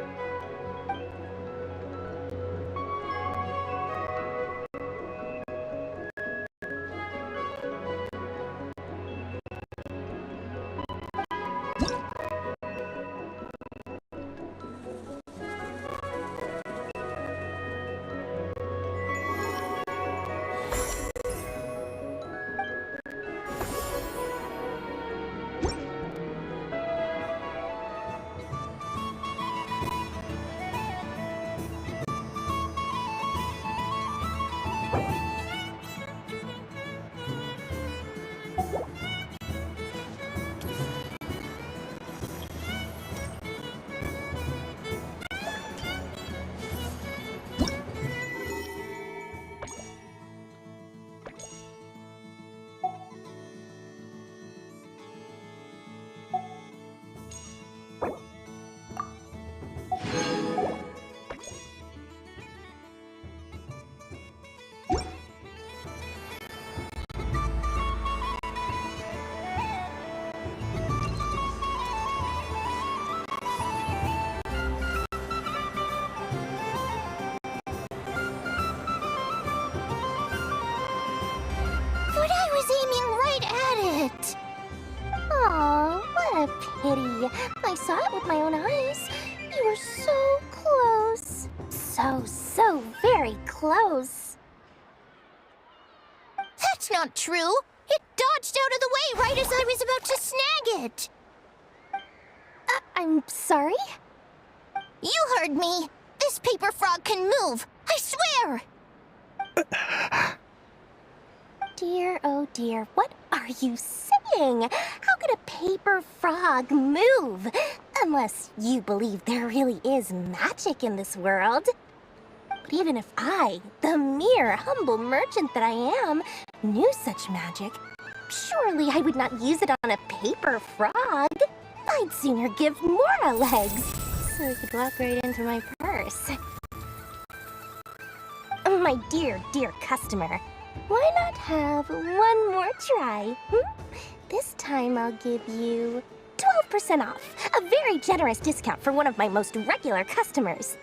A: But I was aiming right at it! Aw, what a pity. I saw it with my own eyes. You were so close. So very close. That's not true! It dodged out of the way right as I was about to snag it! I'm sorry? You heard me! This paper frog can move! I swear! Dear, oh dear, what are you saying? How could a paper frog move? Unless you believe there really is magic in this world. But even if I, the mere humble merchant that I am, knew such magic, surely I would not use it on a paper frog. I'd sooner give Mora legs, so it could walk right into my purse. My dear, dear customer, why not have one more try? This time I'll give you 12% off, a very generous discount for one of my most regular customers.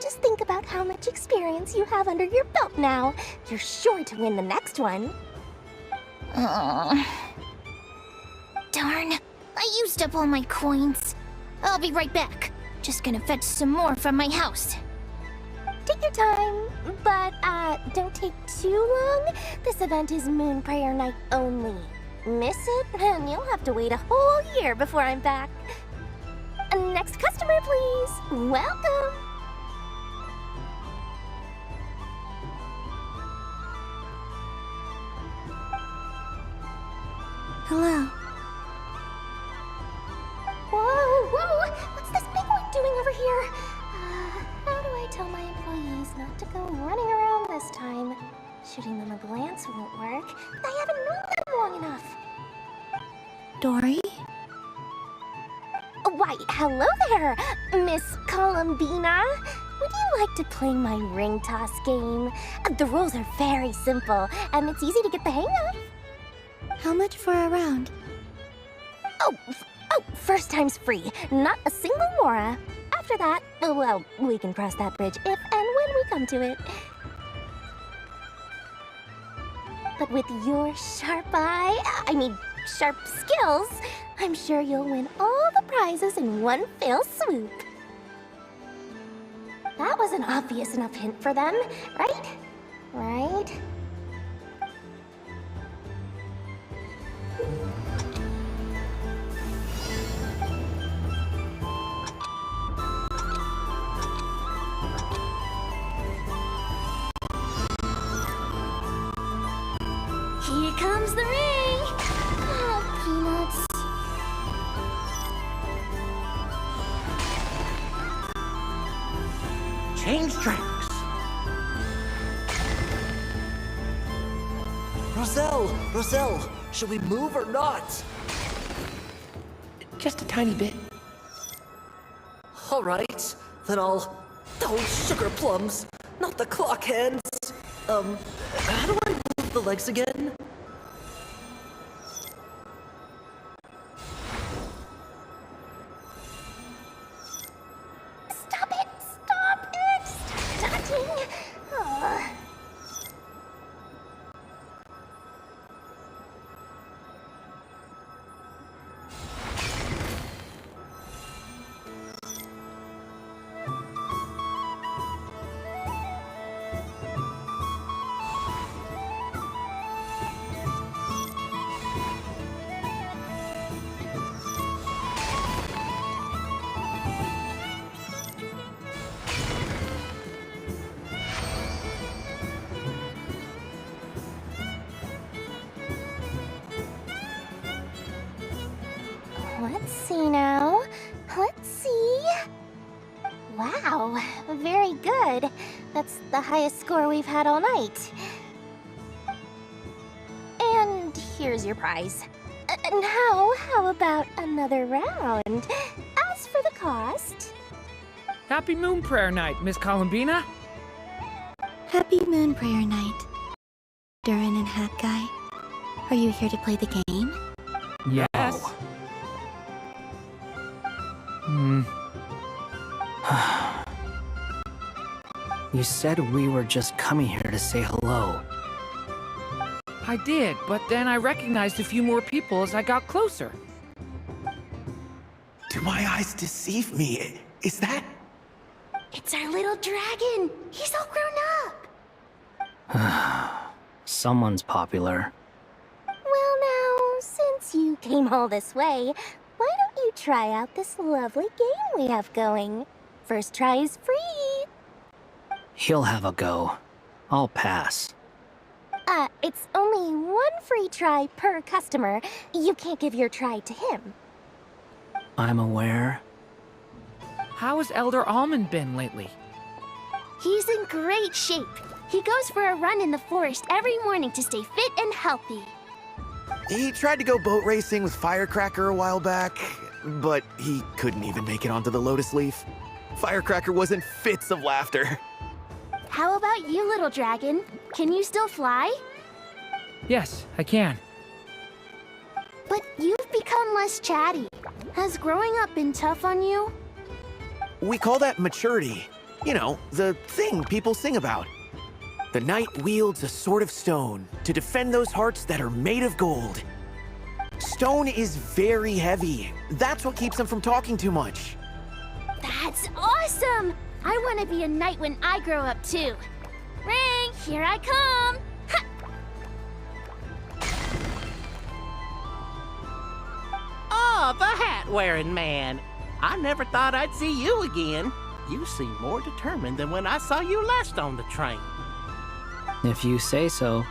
A: Just think about how much experience you have under your belt now. You're sure to win the next one. Darn, I used up all my coins. I'll be right back. Just gonna fetch some more from my house. Take your time, but don't take too long. This event is Moon Prayer Night only. Miss it, and you'll have to wait a whole year before I'm back. Next customer, please. Welcome.
M: Hello.
A: Whoa! What's this big one doing over here? How do I tell my employees not to go running around this time? Shooting them a glance won't work. I haven't known them long enough.
M: Dory?
A: Why, hello there, Miss Columbina. Would you like to play my ring toss game? The rules are very simple, and it's easy to get the hang of.
M: How much for a round?
A: Oh, first time's free. Not a single Mora. After that, well, we can cross that bridge if and when we come to it. But with your sharp sharp skills, I'm sure you'll win all the prizes in one fell swoop. That was an obvious enough hint for them, right? Right? Here comes the ring! Oh, peanuts.
P: Change tracks! Roselle, should we move or not?
G: Just a tiny bit.
P: All right, then I'll... Oh, sugar plums, not the clock hands. How do I move the legs again?
O: see now. Let's see. Wow, very good. That's the highest score we've had all night. And here's your prize. Now, how about another round? As for the cost...
H: Happy Moon Prayer Night, Miss Columbina.
M: Happy Moon Prayer Night, Durin and Hat Guy. Are you here to play the game?
H: Yes.
L: You said we were just coming here to say hello.
H: I did, but then I recognized a few more people as I got closer.
Q: Do my eyes deceive me? Is that...
O: It's our little dragon! He's all grown up!
L: Someone's popular.
O: Well now, since you came all this way, why don't you try out this lovely game we have going? First try is free!
L: He'll have a go. I'll pass.
O: It's only one free try per customer. You can't give your try to him.
L: I'm aware.
H: How has Elder Almond been lately?
O: He's in great shape. He goes for a run in the forest every morning to stay fit and healthy.
Q: He tried to go boat racing with Firecracker a while back, but he couldn't even make it onto the Lotus Leaf. Firecracker was in fits of laughter.
O: How about you, little dragon? Can you still fly?
H: Yes, I can.
O: But you've become less chatty. Has growing up been tough on you?
Q: We call that maturity. You know, the thing people sing about. The knight wields a sword of stone to defend those hearts that are made of gold. Stone is very heavy. That's what keeps them from talking too much.
O: That's awesome! I want to be a knight when I grow up too. Ring, here I come! Ha!
R: Oh, the hat-wearing man. I never thought I'd see you again. You seem more determined than when I saw you last on the train.
L: If you say so.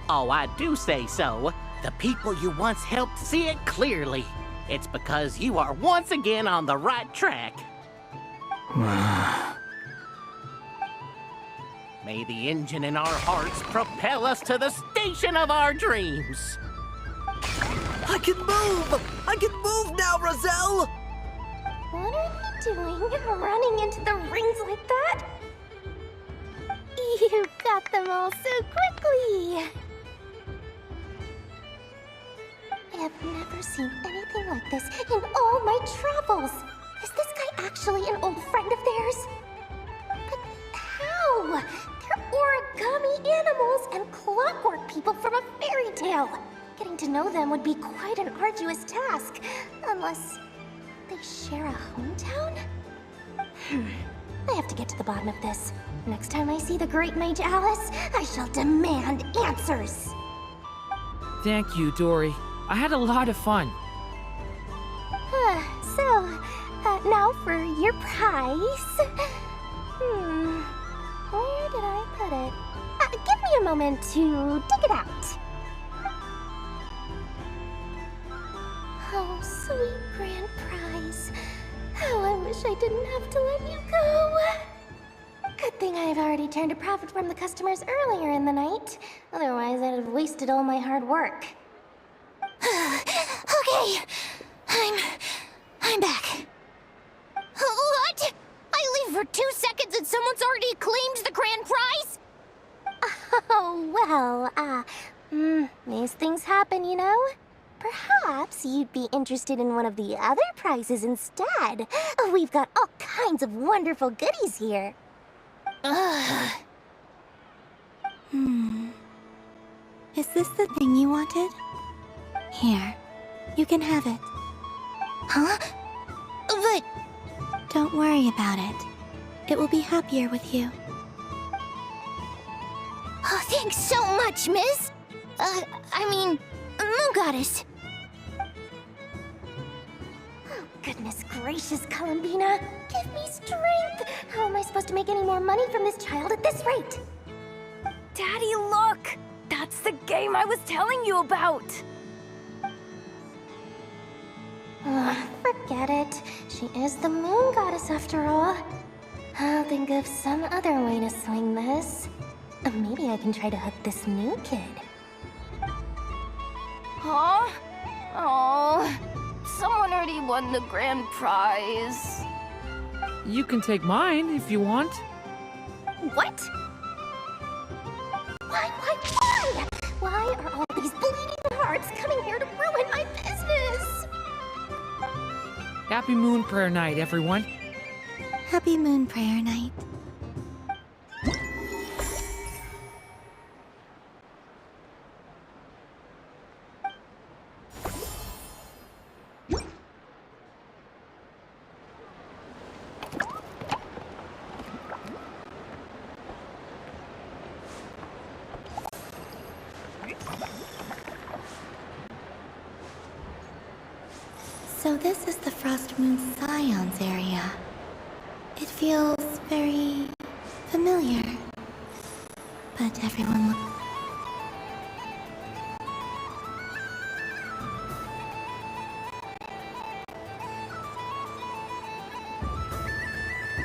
R: Oh, I do say so. The people you once helped see it clearly. It's because you are once again on the right track. May the engine in our hearts propel us to the station of our dreams.
P: I can move! I can move now, Roselle!
O: What are you doing, running into the rings like that? You got them all so quickly! I have never seen anything like this in all my travels! Is this guy actually an old friend of theirs? But how? They're origami animals and clockwork people from a fairy tale. Getting to know them would be quite an arduous task, unless they share a hometown? I have to get to the bottom of this. Next time I see the Great Mage Alice, I shall demand answers.
H: Thank you, Dory. I had a lot of fun.
O: Now for your prize. Where did I put it? Give me a moment to dig it out. Oh, sweet grand prize. How I wish I didn't have to let you go. Good thing I've already turned a profit from the customers earlier in the night. Otherwise, I'd have wasted all my hard work. Okay, I'm back. What? I leave for 2 seconds and someone's already claimed the grand prize? Oh, well, these things happen, you know? Perhaps you'd be interested in one of the other prizes instead. We've got all kinds of wonderful goodies here.
M: Is this the thing you wanted? Here, you can have it.
O: Huh? But...
M: Don't worry about it. It will be happier with you.
O: Oh, thanks so much, miss. Moon Goddess. Oh, goodness gracious, Columbina. Give me strength. How am I supposed to make any more money from this child at this rate?
B: Daddy, look! That's the game I was telling you about!
A: Forget it. She is the moon goddess after all. I'll think of some other way to swing this. Maybe I can try to hook this new kid.
S: Huh? Oh, someone already won the grand prize.
H: You can take mine if you want.
A: What? Why? Why are all these bleeding hearts coming here to ruin my business?
H: Happy Moon Prayer Night, everyone.
M: Happy Moon Prayer Night. So this is the Frost Moon Scions area. It feels very familiar. But everyone look...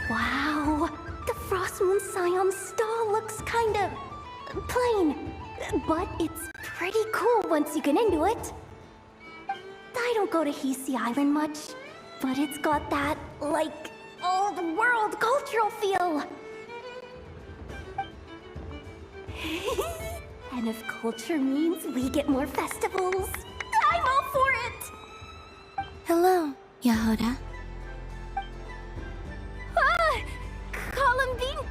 A: Wow, the Frost Moon Scion stall looks kind of plain, but it's pretty cool once you get into it. I don't go to Hisi Island much, but it's got that, like, old world cultural feel. And if culture means we get more festivals, I'm all for it!
M: Hello, Yahoda.
A: Columbine?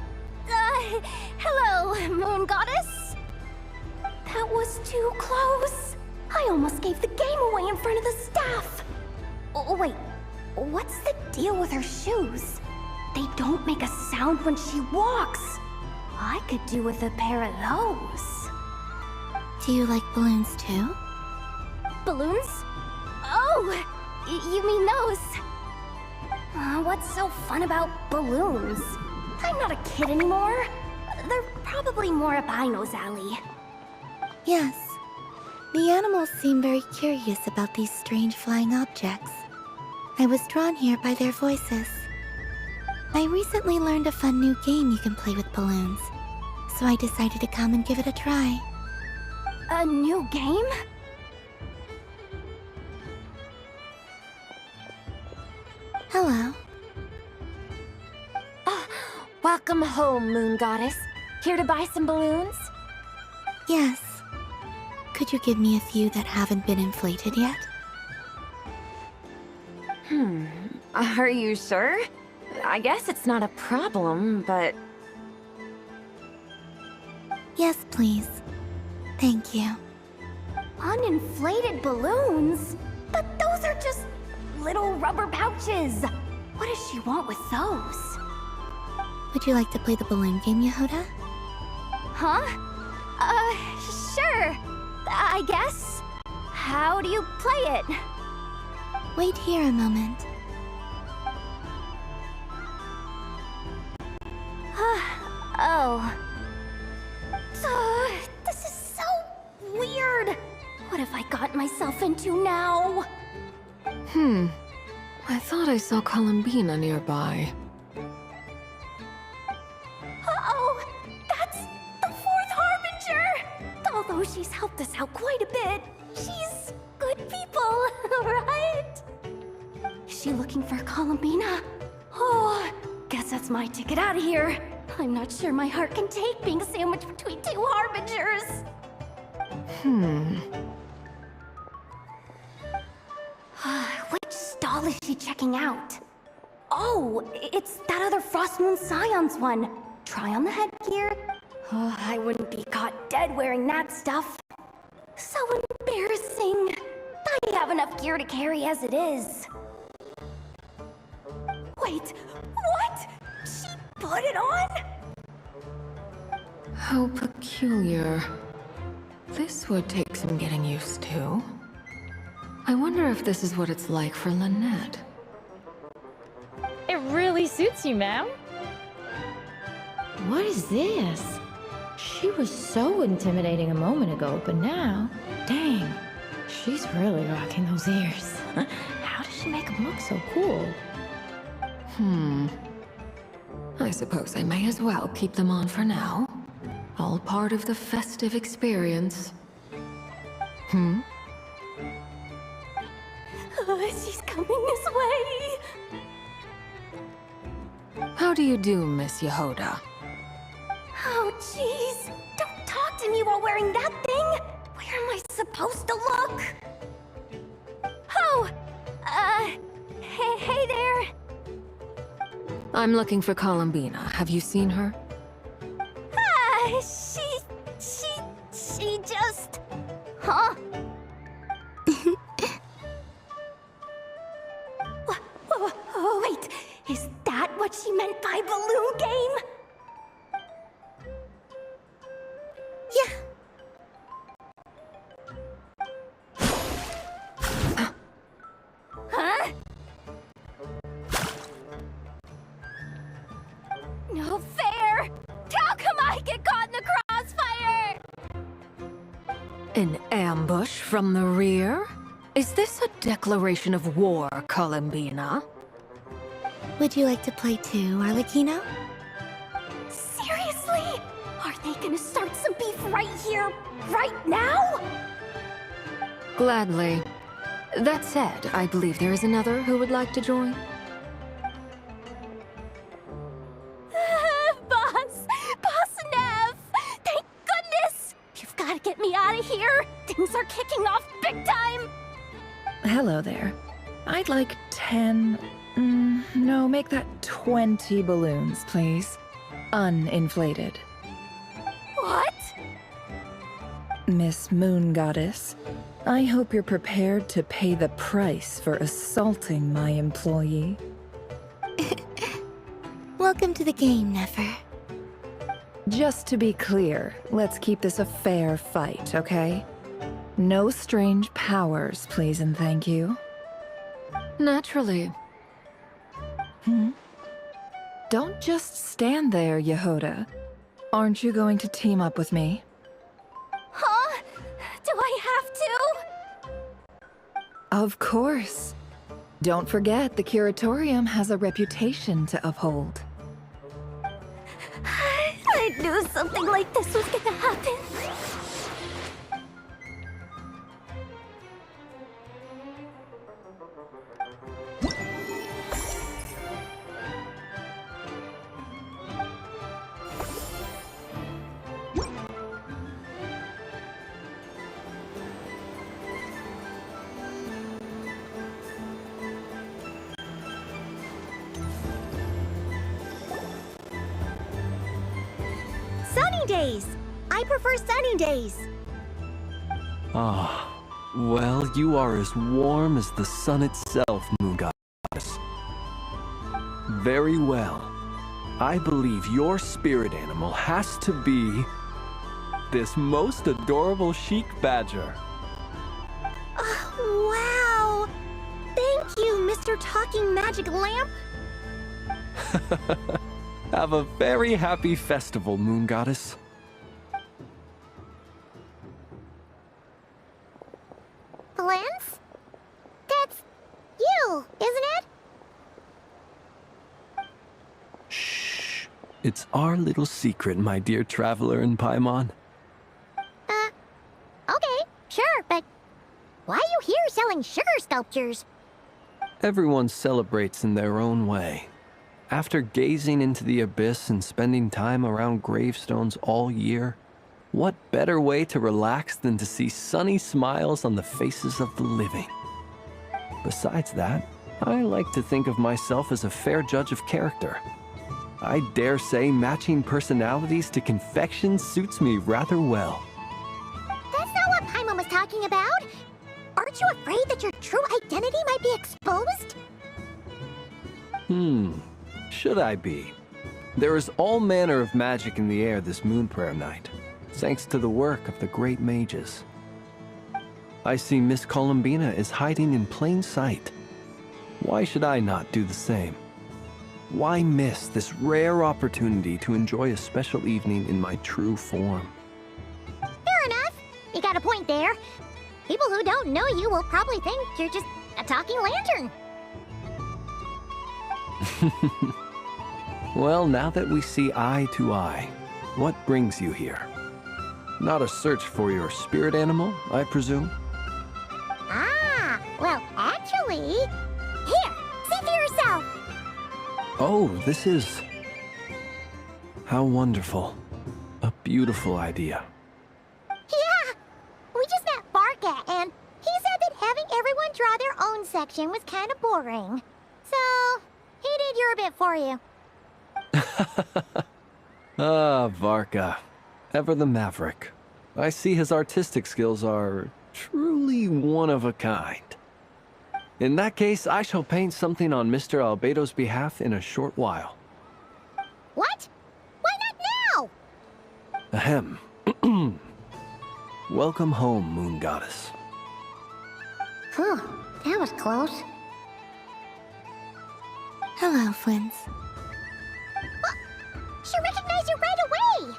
A: Hello, Moon Goddess? That was too close. I almost gave the game away in front of the staff. Oh, wait, what's the deal with her shoes? They don't make a sound when she walks. I could do with a pair of those.
M: Do you like balloons too?
A: Balloons? Oh, you mean those? What's so fun about balloons? I'm not a kid anymore. They're probably more up Aino's alley.
M: Yes. The animals seem very curious about these strange flying objects. I was drawn here by their voices. I recently learned a fun new game you can play with balloons, so I decided to come and give it a try.
A: A new game?
M: Hello.
B: Welcome home, Moon Goddess. Here to buy some balloons?
M: Yes. Could you give me a few that haven't been inflated yet?
B: Are you sure? I guess it's not a problem, but...
M: Yes, please. Thank you.
A: Uninflated balloons? But those are just little rubber pouches. What does she want with those?
M: Would you like to play the balloon game, Yahoda?
A: Huh? Sure. I guess. How do you play it?
M: Wait here a moment.
A: Oh. This is so weird. What have I got myself into now?
D: I thought I saw Columbina nearby.
A: Uh-oh! That's the fourth Harbinger! Although she's helped us out quite a bit, she's good people, right? Is she looking for Columbina? Oh, guess that's my ticket out of here. I'm not sure my heart can take being sandwiched between two Harbingers. Which stall is she checking out? Oh, it's that other Frost Moon Scions one. Try on the headgear. Oh, I wouldn't be caught dead wearing that stuff. So embarrassing. I have enough gear to carry as it is. Wait, what? She put it on?
D: How peculiar. This would take some getting used to. I wonder if this is what it's like for Lynette.
T: It really suits you, ma'am. What is this? She was so intimidating a moment ago, but now, dang, she's really rocking those ears. How does she she make them look so cool?
D: I suppose I may as well keep them on for now. All part of the festive experience.
O: She's coming this way.
D: How do you do, Miss Yehoda?
O: Oh, jeez. Don't talk to me while wearing that thing. Where am I supposed to look? Oh, hey there.
D: I'm looking for Columbina. Have you seen her?
O: She just... Huh? Oh, wait. Is that what she meant by balloon game?
M: Yeah.
O: Huh? No fair! How come I get caught in the crossfire?
D: An ambush from the rear? Is this a declaration of war, Columbina?
M: Would you like to play too, Arlecchino?
O: Seriously? Are they gonna start some beef right here, right now?
D: Gladly. That said, I believe there is another who would like to join.
O: Boss Nev! Thank goodness! You've gotta get me out of here! Things are kicking off big time!
J: Hello there. I'd like 10... no, make that 20 balloons, please. Uninflated.
O: What?
J: Miss Moon Goddess, I hope you're prepared to pay the price for assaulting my employee.
M: Welcome to the game, Nefer.
J: Just to be clear, let's keep this a fair fight, okay? No strange powers, please and thank you.
D: Naturally.
J: Don't just stand there, Yehoda. Aren't you going to team up with me?
O: Huh? Do I have to?
J: Of course. Don't forget, the Curatorium has a reputation to uphold.
O: I knew something like this was gonna happen.
A: Sunny days! I prefer sunny days.
U: Ah, well, you are as warm as the sun itself, Moon Goddess. Very well. I believe your spirit animal has to be this most adorable chic badger.
A: Wow! Thank you, Mr. Talking Magic Lamp.
U: Have a very happy festival, Moon Goddess.
A: Valence? That's you, isn't it?
U: Shh. It's our little secret, my dear traveler in Paimon.
A: Okay, sure, but why are you here selling sugar sculptures?
U: Everyone celebrates in their own way. After gazing into the abyss and spending time around gravestones all year, what better way to relax than to see sunny smiles on the faces of the living? Besides that, I like to think of myself as a fair judge of character. I dare say matching personalities to confection suits me rather well.
A: That's not what Paimon was talking about. Aren't you afraid that your true identity might be exposed?
U: Should I be? There is all manner of magic in the air this moon prayer night, thanks to the work of the great mages. I see Miss Columbina is hiding in plain sight. Why should I not do the same? Why miss this rare opportunity to enjoy a special evening in my true form?
A: Fair enough. You got a point there. People who don't know you will probably think you're just a talking lantern.
U: Well, now that we see eye to eye, what brings you here? Not a search for your spirit animal, I presume?
A: Ah, well, actually... Here, see for yourself!
U: Oh, this is... How wonderful. A beautiful idea.
A: Yeah! We just met Barca, and he said that having everyone draw their own section was kind of boring. So, he did your bit for you.
U: Ah, Varka. Ever the maverick. I see his artistic skills are truly one of a kind. In that case, I shall paint something on Mr. Albedo's behalf in a short while.
A: What? Why not now?
U: Ahem. Welcome home, Moon Goddess.
A: Phew, that was close.
M: Hello, Flins.
A: She recognized you right away!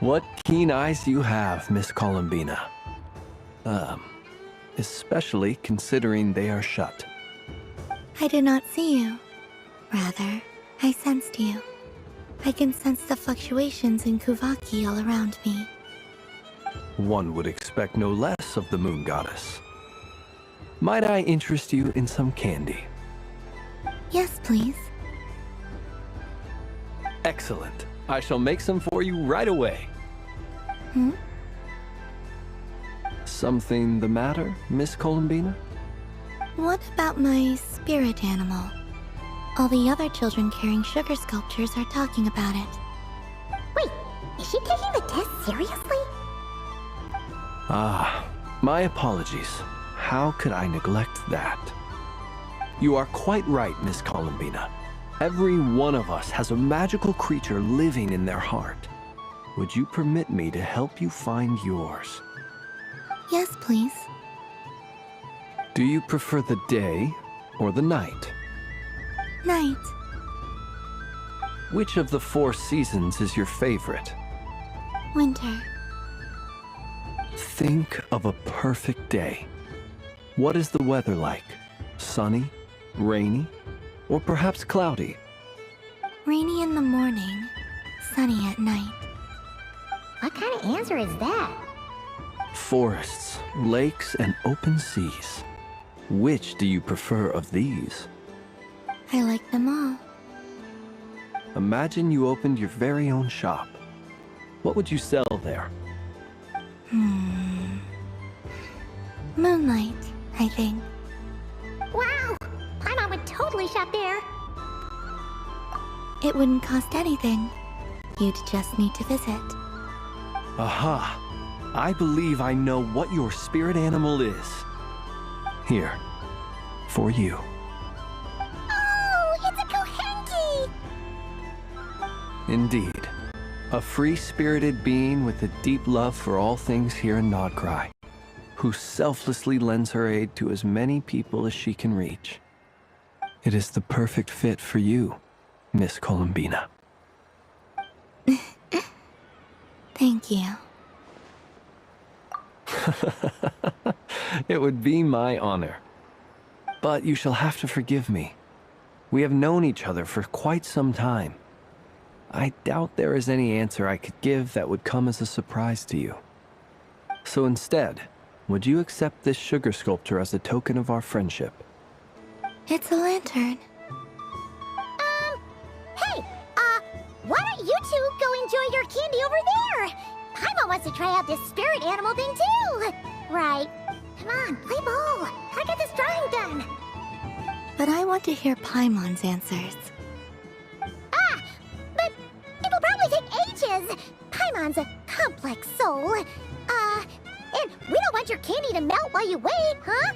U: What keen eyes you have, Miss Columbina. Especially considering they are shut.
M: I did not see you. Rather, I sensed you. I can sense the fluctuations in Kuvaki all around me.
U: One would expect no less of the Moon Goddess. Might I interest you in some candy?
M: Yes, please.
U: Excellent. I shall make some for you right away.
M: Hmm?
U: Something the matter, Miss Columbina?
M: What about my spirit animal? All the other children carrying sugar sculptures are talking about it.
A: Wait, is she taking the test seriously?
U: Ah, my apologies. How could I neglect that? You are quite right, Miss Columbina. Every one of us has a magical creature living in their heart. Would you permit me to help you find yours?
M: Yes, please.
U: Do you prefer the day or the night?
M: Night.
U: Which of the 4 seasons is your favorite?
M: Winter.
U: Think of a perfect day. What is the weather like? Sunny, rainy, or perhaps cloudy?
M: Rainy in the morning, sunny at night.
A: What kind of answer is that?
U: Forests, lakes, and open seas. Which do you prefer of these?
M: I like them all.
U: Imagine you opened your very own shop. What would you sell there?
M: Moonlight, I think.
A: Wow! Paimon would totally shop there.
M: It wouldn't cost anything. You'd just need to visit.
U: Aha! I believe I know what your spirit animal is. Here, for you.
A: Oh, it's a Kohenki!
U: Indeed. A free-spirited being with a deep love for all things here in Nodcry, who selflessly lends her aid to as many people as she can reach. It is the perfect fit for you, Miss Columbina.
M: Thank you.
U: It would be my honor. But you shall have to forgive me. We have known each other for quite some time. I doubt there is any answer I could give that would come as a surprise to you. So instead, would you accept this sugar sculpture as a token of our friendship?
M: It's a lantern.
A: Hey, why don't you two go enjoy your candy over there? Paimon wants to try out this spirit animal thing too. Right. Come on, play ball. I got this drawing done.
M: But I want to hear Paimon's answers.
A: Ah, but it'll probably take ages. Paimon's a complex soul. And we don't want your candy to melt while you wait, huh?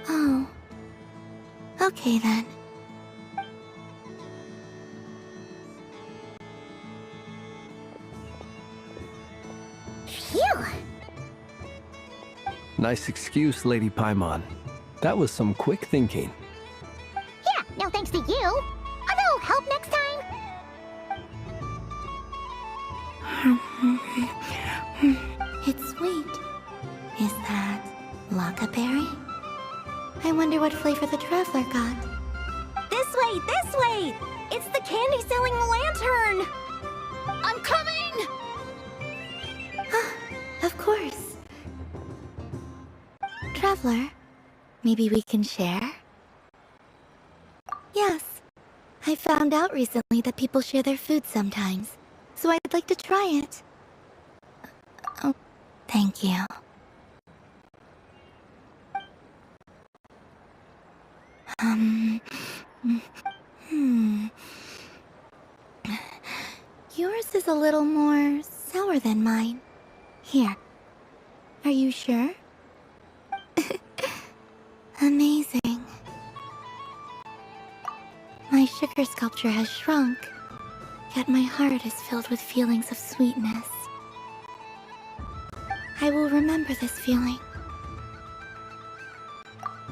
M: Oh. Okay then.
A: Phew.
U: Nice excuse, Lady Paimon. That was some quick thinking.
A: Yeah, no thanks to you. A little help next time.
M: It's sweet. Is that Laka berry? I wonder what flavor the traveler got.
A: This way, this way! It's the candy-selling lantern! I'm coming!
M: Of course. Traveler, maybe we can share? Yes. I found out recently that people share their food sometimes, so I'd like to try it. Oh, thank you. Yours is a little more sour than mine. Here. Are you sure? Amazing. My sugar sculpture has shrunk, yet my heart is filled with feelings of sweetness. I will remember this feeling.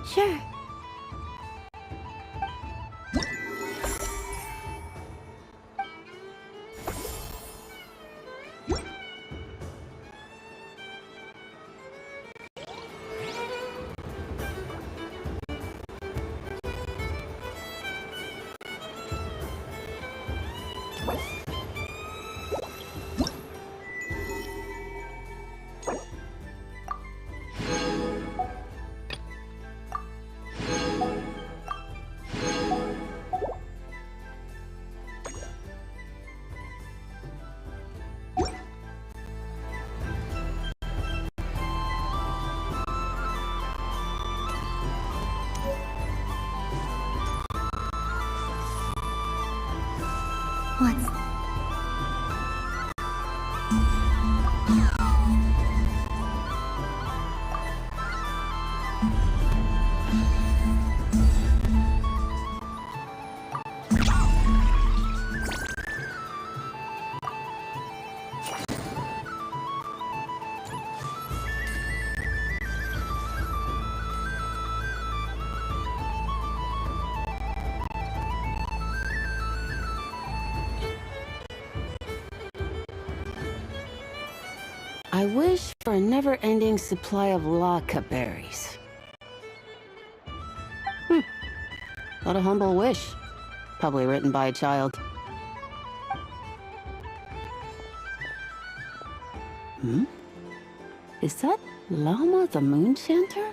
M: Sure. What's...
C: I wish for a never-ending supply of laka berries. What a humble wish. Probably written by a child. Is that Llama the Moon Chanter?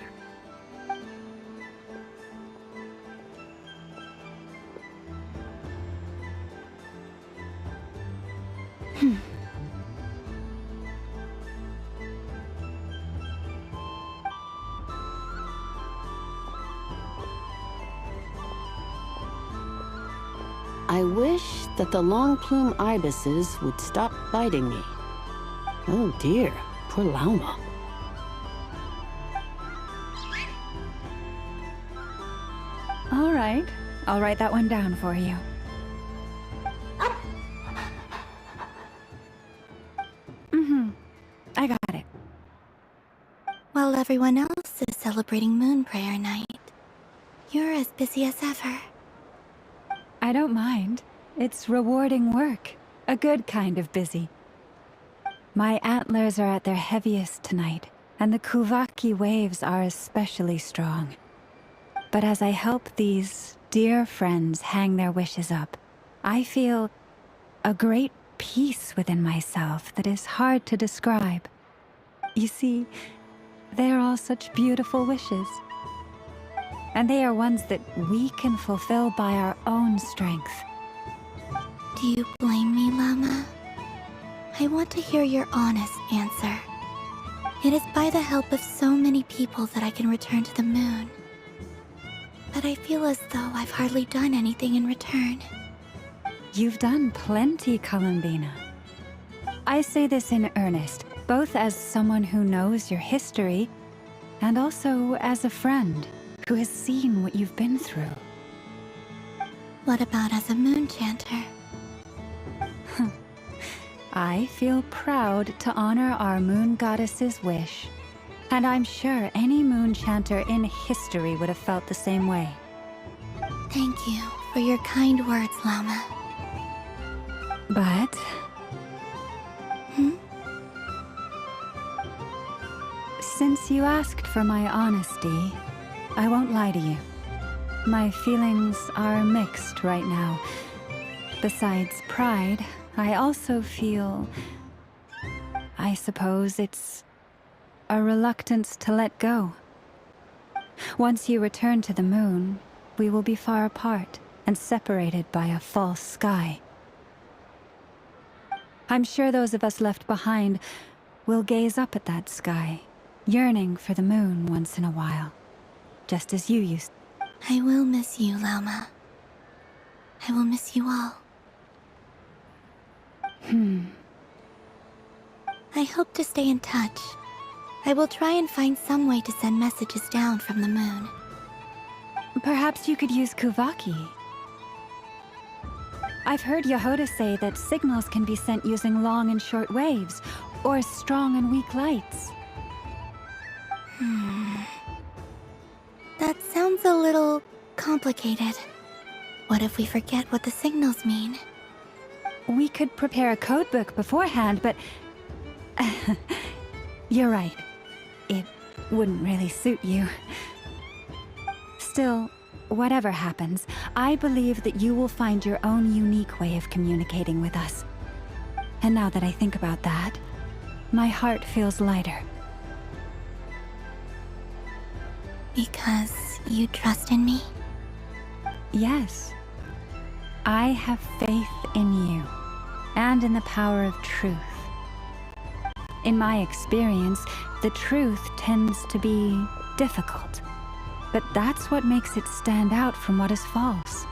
C: I wish that the long plume ibises would stop biting me. Oh dear, poor Llama.
E: All right, I'll write that one down for you. I got it.
M: While everyone else is celebrating Moon Prayer Night, you're as busy as ever.
E: I don't mind. It's rewarding work. A good kind of busy. My antlers are at their heaviest tonight, and the Kuvaki waves are especially strong. But as I help these dear friends hang their wishes up, I feel a great peace within myself that is hard to describe. You see, they're all such beautiful wishes. And they are ones that we can fulfill by our own strength.
M: Do you blame me, Llama? I want to hear your honest answer. It is by the help of so many people that I can return to the moon. But I feel as though I've hardly done anything in return.
E: You've done plenty, Columbina. I say this in earnest, both as someone who knows your history, and also as a friend who has seen what you've been through.
M: What about as a moon chanter?
E: I feel proud to honor our moon goddess's wish, and I'm sure any moon chanter in history would have felt the same way.
M: Thank you for your kind words, Llama.
E: But... since you asked for my honesty, I won't lie to you. My feelings are mixed right now. Besides pride, I also feel... I suppose it's a reluctance to let go. Once you return to the moon, we will be far apart and separated by a false sky. I'm sure those of us left behind will gaze up at that sky, yearning for the moon once in a while, just as you used.
M: I will miss you, Lauma. I will miss you all. I hope to stay in touch. I will try and find some way to send messages down from the moon.
E: Perhaps you could use Kuvaki. I've heard Yehoda say that signals can be sent using long and short waves, or strong and weak lights.
M: That sounds a little complicated. What if we forget what the signals mean?
E: We could prepare a codebook beforehand, but... You're right. It wouldn't really suit you. Still, whatever happens, I believe that you will find your own unique way of communicating with us. And now that I think about that, my heart feels lighter.
M: Because you trust in me?
E: Yes. I have faith in you, and in the power of truth. In my experience, the truth tends to be difficult, but that's what makes it stand out from what is false.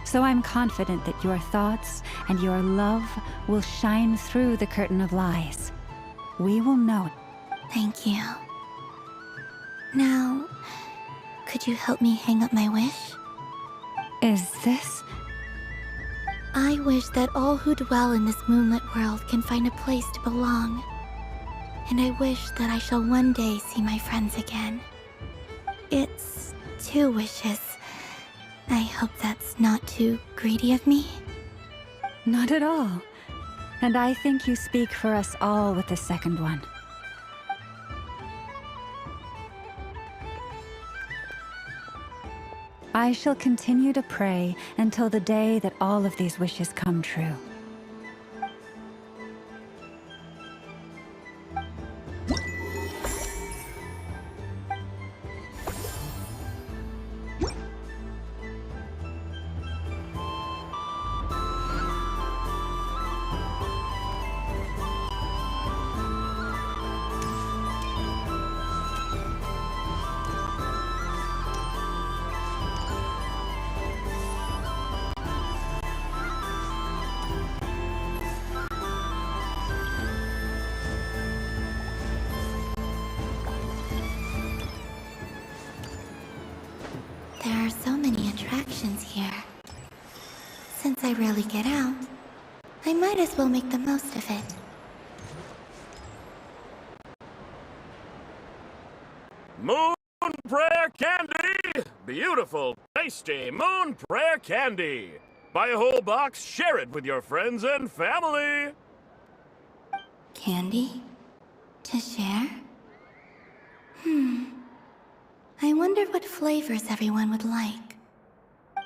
E: So I'm confident that your thoughts and your love will shine through the curtain of lies. We will know it.
M: Thank you. Now, could you help me hang up my wish?
E: Is this?
M: I wish that all who dwell in this moonlit world can find a place to belong. And I wish that I shall one day see my friends again. It's 2 wishes. I hope that's not too greedy of me.
E: Not at all. And I think you speak for us all with the second one. I shall continue to pray until the day that all of these wishes come true.
M: There are so many attractions here. Since I rarely get out, I might as well make the most of it.
K: Moon Prayer Candy! Beautiful, tasty Moon Prayer Candy! Buy a whole box, share it with your friends and family!
M: Candy? To share? I wonder what flavors everyone would like.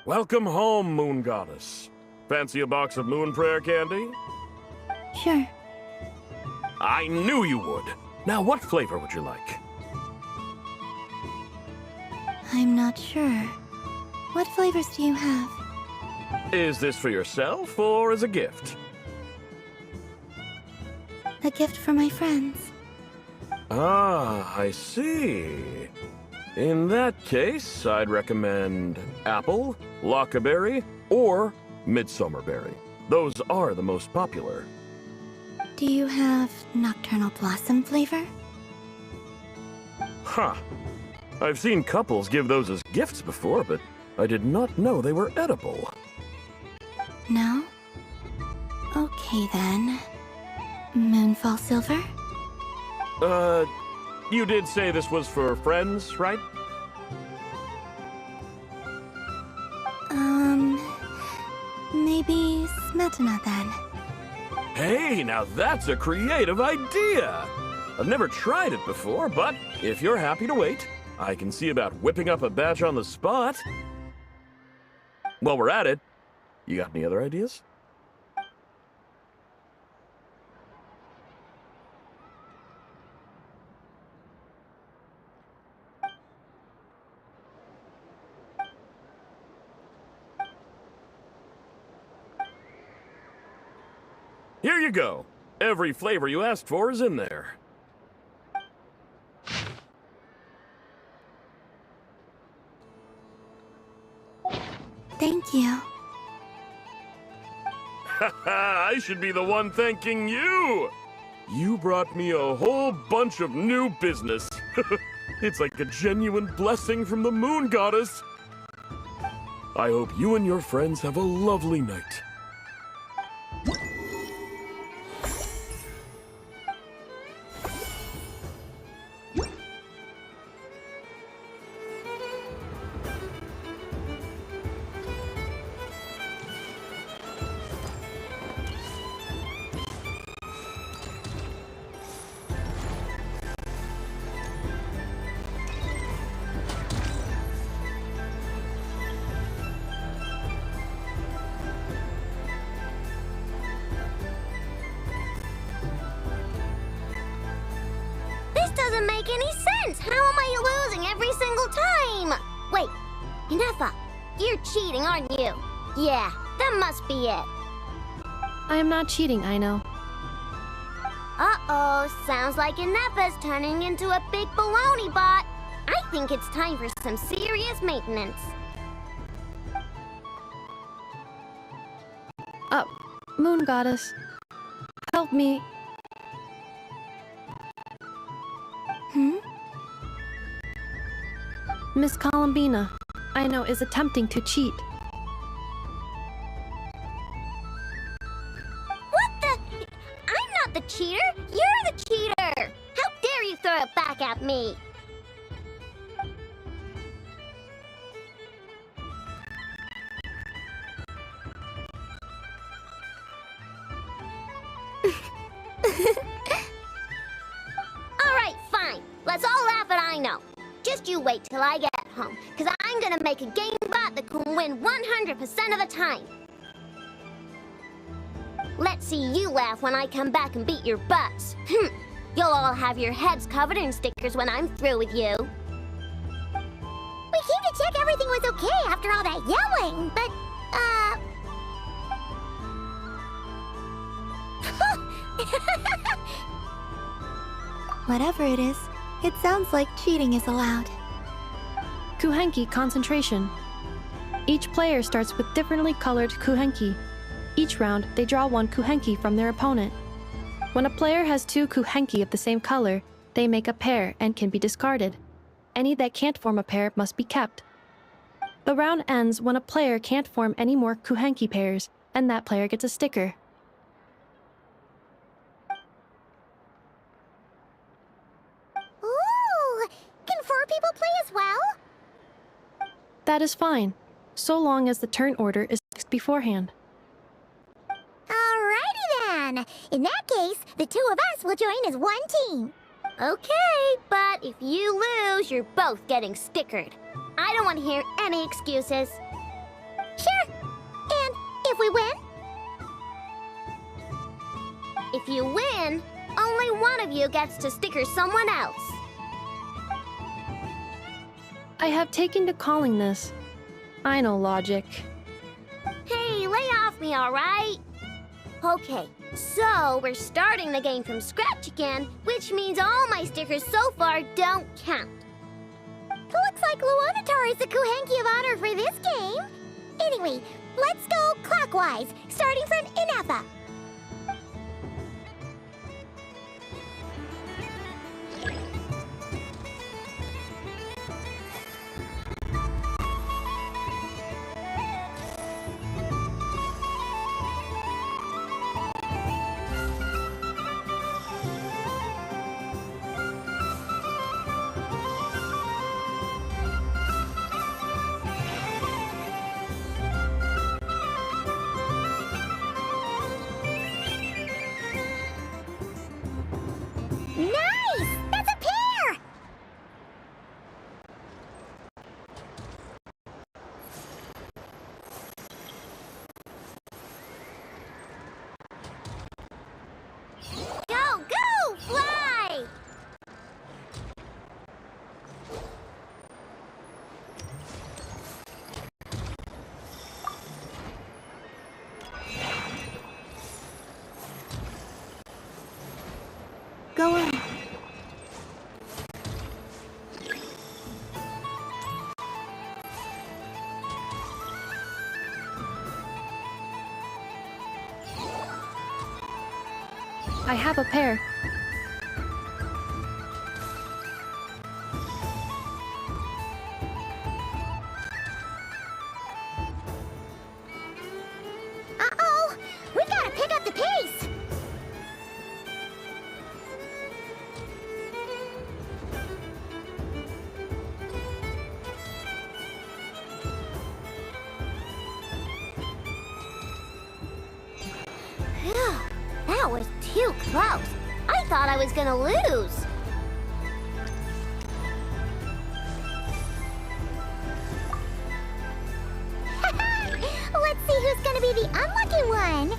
K: Welcome home, Moon Goddess. Fancy a box of Moon Prayer Candy?
M: Sure.
K: I knew you would. Now, what flavor would you like?
M: I'm not sure. What flavors do you have?
K: Is this for yourself or as a gift?
M: A gift for my friends.
K: Ah, I see. In that case, I'd recommend apple, lockaberry, or midsummerberry. Those are the most popular.
M: Do you have nocturnal blossom flavor?
K: Huh. I've seen couples give those as gifts before, but I did not know they were edible.
M: No? Okay then. Moonfall silver?
K: You did say this was for friends, right?
M: Maybe smetana then.
K: Hey, now that's a creative idea! I've never tried it before, but if you're happy to wait, I can see about whipping up a batch on the spot. While we're at it, you got any other ideas? Here you go. Every flavor you asked for is in there.
M: Thank you.
K: Haha, I should be the one thanking you! You brought me a whole bunch of new business. It's like a genuine blessing from the moon goddess. I hope you and your friends have a lovely night.
A: Doesn't make any sense. How am I losing every single time? Wait, Inefa, you're cheating, aren't you? Yeah, that must be it.
B: I am not cheating, I know.
A: Uh-oh, sounds like Inefa's turning into a big baloney bot. I think it's time for some serious maintenance.
B: Moon Goddess, help me. Miss Columbina, I know, is attempting to cheat.
A: What the? I'm not the cheater. You're the cheater. How dare you throw it back at me? All right, fine. Let's all laugh at I know. Just you wait till I get home, because I'm gonna make a game bot that can win 100% of the time. Let's see you laugh when I come back and beat your butts. You'll all have your heads covered in stickers when I'm through with you. We came to check everything was okay after all that yelling, but,
M: Whatever it is, it sounds like cheating is allowed.
B: Kuhenki concentration. Each player starts with differently colored kuhenki. Each round, they draw one kuhenki from their opponent. When a player has two kuhenki of the same color, they make a pair and can be discarded. Any that can't form a pair must be kept. The round ends when a player can't form any more kuhenki pairs, and that player gets a sticker.
A: ooh, can 4 people play as well?
B: That is fine, so long as the turn order is fixed beforehand.
A: Alrighty then. In that case, the 2 of us will join as one team. Okay, but if you lose, you're both getting stickered. I don't want to hear any excuses. Sure. And if we win? If you win, only one of you gets to sticker someone else.
B: I have taken to calling this. I know logic.
A: Hey, lay off me, alright? Okay, so we're starting the game from scratch again, which means all my stickers so far don't count. Looks like Luonatar is the Kuhenki of honor for this game. Anyway, let's go clockwise, starting from Inefa.
M: Go on.
B: I have a pair.
A: Uh-oh! We gotta pick up the pace! Phew, that was too close. I thought I was gonna lose. Let's see who's gonna be the unlucky one.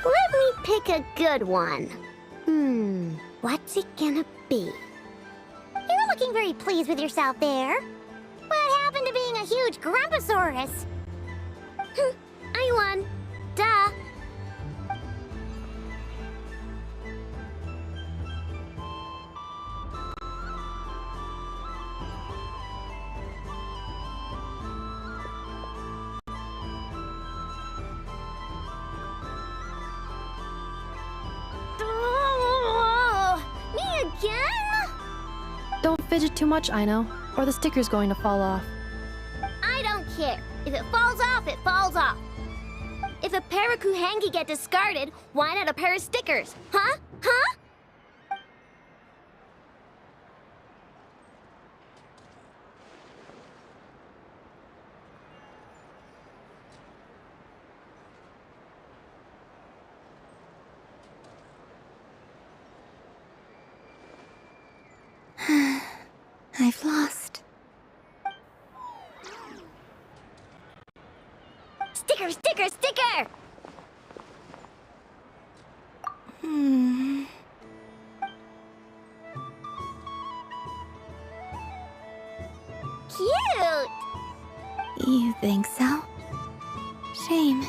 A: Let me pick a good one. What's it gonna be? You're looking very pleased with yourself there. What happened to being a huge Grumposaurus? I won. Duh. Me again?
B: Don't fidget too much, Aino, or the sticker's going to fall off.
A: I don't care. If it falls off, it falls off. If a pair of Kuhengi get discarded, why not a pair of stickers? Huh? Huh?
M: I've lost.
A: Sticker, sticker, sticker! Cute!
M: You think so? Shame.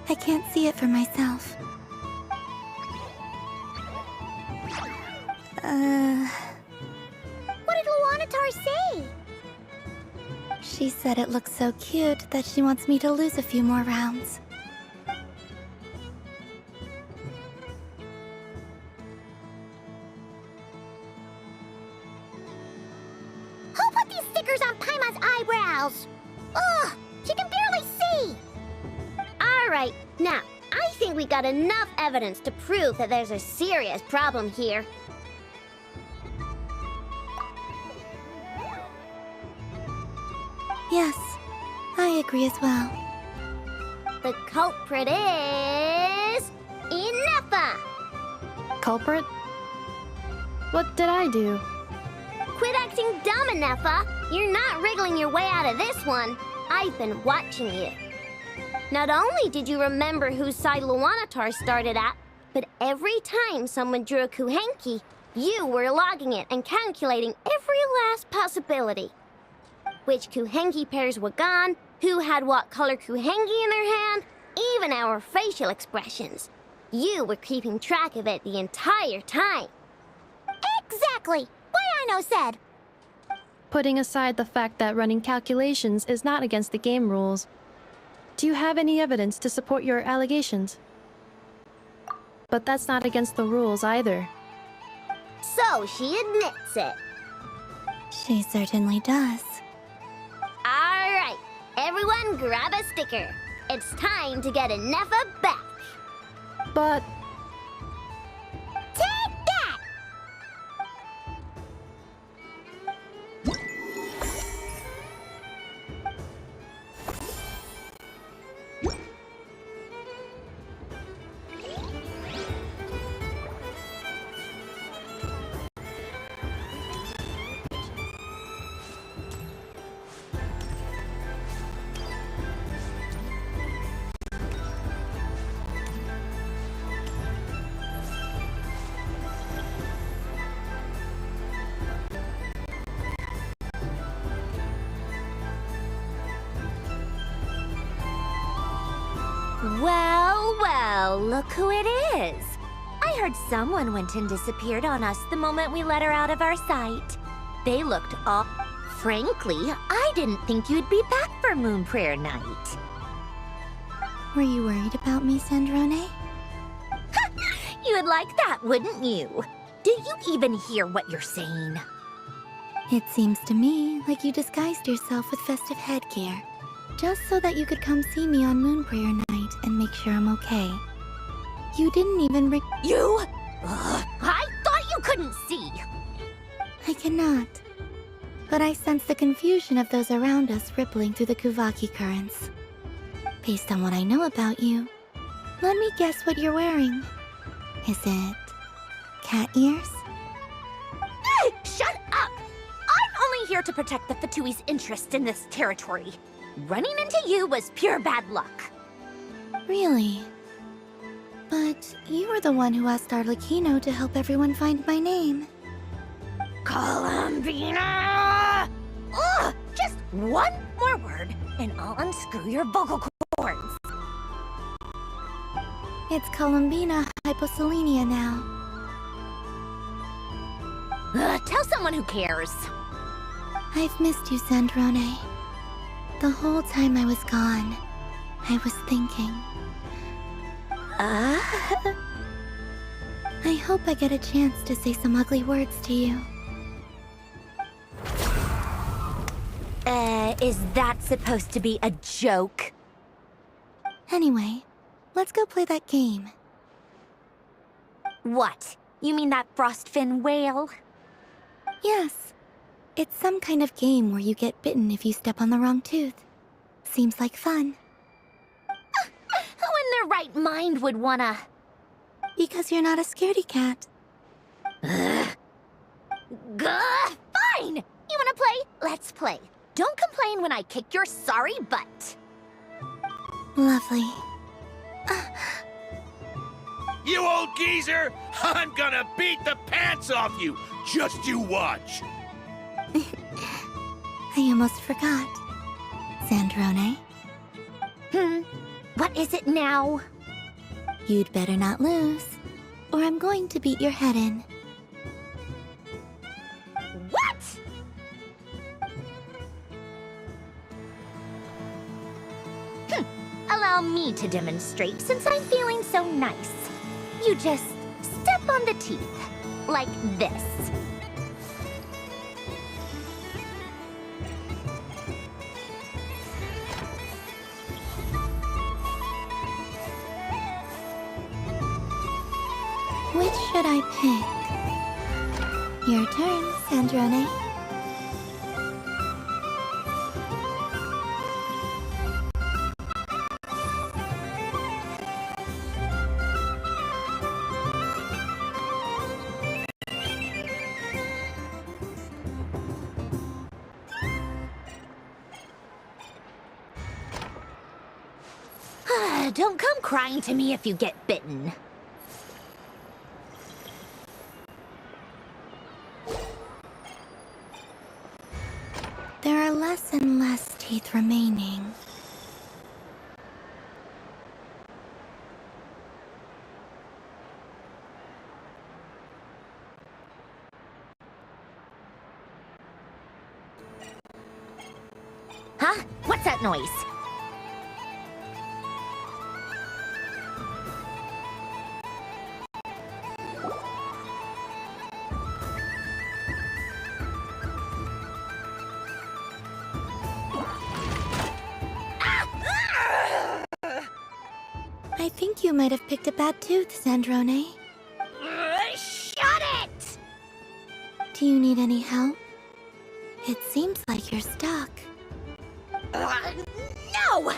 M: I can't see it for myself.
A: What did Luanatar say?
M: She said it looks so cute that she wants me to lose a few more rounds.
A: Who put these stickers on Paimon's eyebrows? Ugh, she can barely see! Alright, now, I think we got enough evidence to prove that there's a serious problem here.
M: Yes, I agree as well.
A: The culprit is... Inefa!
B: Culprit? What did I do?
A: Quit acting dumb, Inefa! You're not wriggling your way out of this one. I've been watching you. Not only did you remember whose side Luanatar started at, but every time someone drew a Kuhenki, you were logging it and calculating every last possibility. Which Kuhenki pairs were gone, who had what color Kuhenki in their hand, even our facial expressions. You were keeping track of it the entire time. Exactly! What Aino said!
B: Putting aside the fact that running calculations is not against the game rules, do you have any evidence to support your allegations? But that's not against the rules either.
A: So she admits it.
M: She certainly does.
A: Alright, everyone grab a sticker. It's time to get Nefa back.
J: But
A: Take that!
I: Well, well, look who it is. I heard someone went and disappeared on us the moment we let her out of our sight. They looked all... Frankly, I didn't think you'd be back for Moon Prayer Night.
M: Were you worried about me, Sandrone?
I: You would like that, wouldn't you? Do you even hear what you're saying?
M: It seems to me like you disguised yourself with festive headgear, just so that you could come see me on Moon Prayer Night and make sure I'm okay. You didn't even
I: You? I thought you couldn't see!
M: I cannot. But I sense the confusion of those around us rippling through the Kuvaki currents. Based on what I know about you, let me guess what you're wearing. Is it cat ears?
I: Shut up! I'm only here to protect the Fatui's interest in this territory. Running into you was pure bad luck.
M: Really? But you were the one who asked Arlecchino to help everyone find my name.
I: Columbina! Ugh! Just one more word, and I'll unscrew your vocal cords.
M: It's Columbina Hyposelenia now.
I: Tell someone who cares.
M: I've missed you, Sandrone. The whole time I was gone, I was thinking. I hope I get a chance to say some ugly words to you.
I: Is that supposed to be a joke?
M: Anyway, let's go play that game.
I: What? You mean that frostfin whale?
M: Yes. It's some kind of game where you get bitten if you step on the wrong tooth. Seems like fun.
I: Who in their right mind would wanna...
M: Because you're not a scaredy cat.
I: Fine! You wanna play? Let's play. Don't complain when I kick your sorry butt.
M: Lovely.
V: You old geezer! I'm gonna beat the pants off you! Just you watch!
M: I almost forgot. Sandrone?
I: What is it now?
M: You'd better not lose, or I'm going to beat your head in.
I: What? Allow me to demonstrate since I'm feeling so nice. You just step on the teeth, like this.
M: Which should I pick? Your turn, Sandrone.
I: Don't come crying to me if you get bitten.
M: There are less and less teeth remaining.
I: Huh? What's that noise?
M: I think you might have picked a bad tooth, Sandrone.
I: Shut it!
M: Do you need any help? It seems like you're stuck.
I: No!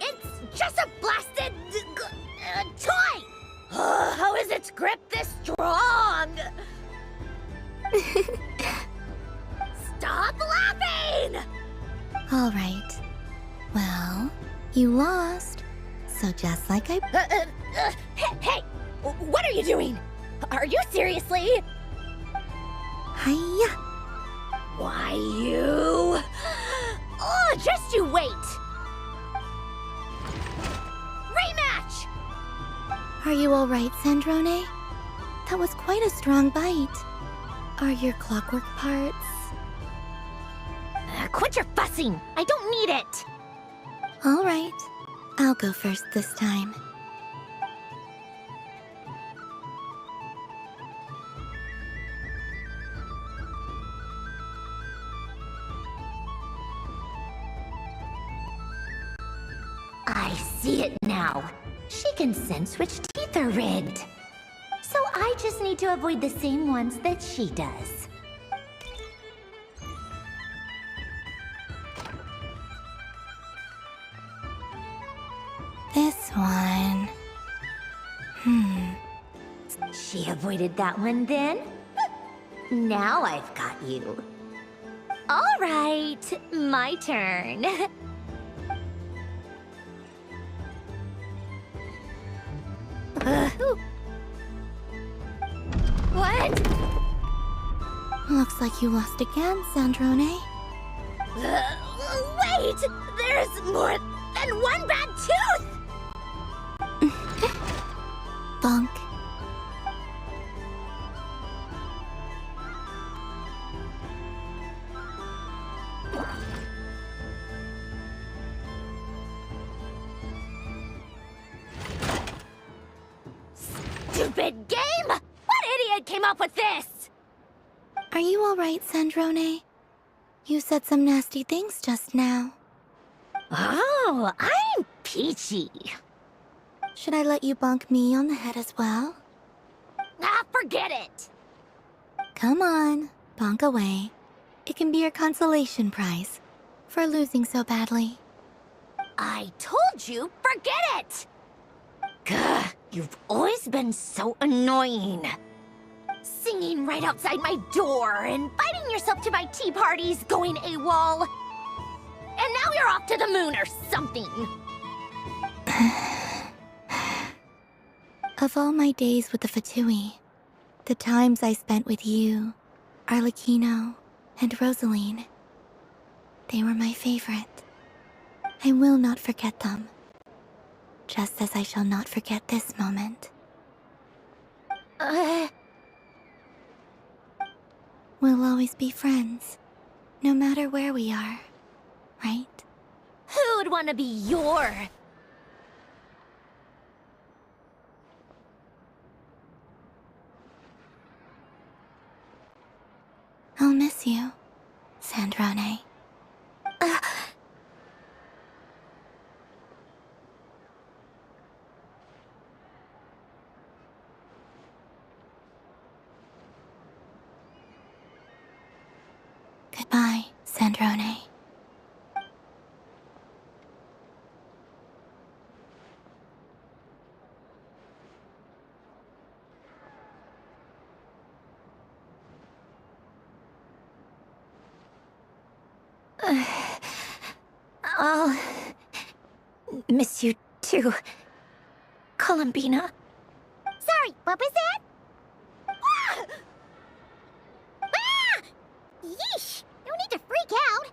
I: It's just a blasted toy! How is its grip this strong? Stop laughing!
M: All right. Well, you lost. So just like I...
I: Hey! What are you doing? Are you seriously?
M: Hiya!
I: Why you... Oh, just you wait! Rematch!
M: Are you all right, Sandrone? That was quite a strong bite. Are your clockwork parts...
I: Quit your fussing! I don't need it!
M: All right. I'll go first this time.
I: I see it now. She can sense which teeth are rigged. So I just need to avoid the same ones that she does.
M: This one...
I: She avoided that one then? Now I've got you. All right, my turn. What?
M: Looks like you lost again, Sandrone.
I: Wait! There's more than one bad tooth!
M: Bonk.
I: Stupid game! What idiot came up with this?
M: Are you all right, Sandrone? You said some nasty things just now.
I: Oh, I'm peachy.
M: Should I let you bonk me on the head as well?
I: Ah, forget it!
M: Come on, bonk away. It can be your consolation prize for losing so badly.
I: I told you, forget it! Gah, you've always been so annoying. Singing right outside my door, inviting yourself to my tea parties, going AWOL. And now you're off to the moon or something.
M: Of all my days with the Fatui, the times I spent with you, Arlecchino, and Rosaline, they were my favorite. I will not forget them, just as I shall not forget this moment. We'll always be friends, no matter where we are, right?
I: Who'd want to be your...
M: I'll miss you, Sandrone. Goodbye, Sandrone.
I: I'll miss you too, Columbina.
A: Sorry, what was that? Ah! Ah! Yeesh! No need to freak out.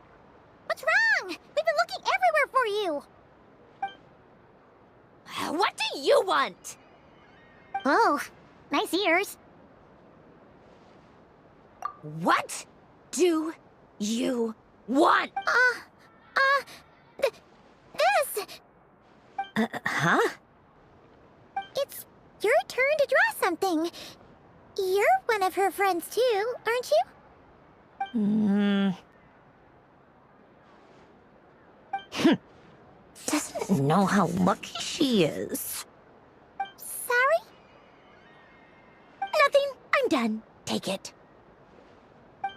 A: What's wrong? We've been looking everywhere for you.
I: What do you want?
A: Oh, nice ears.
I: What do you want?
A: This.
I: Huh?
A: It's your turn to draw something. You're one of her friends too, aren't you?
I: Does know how lucky she is.
A: Sorry?
I: Nothing. I'm done. Take it.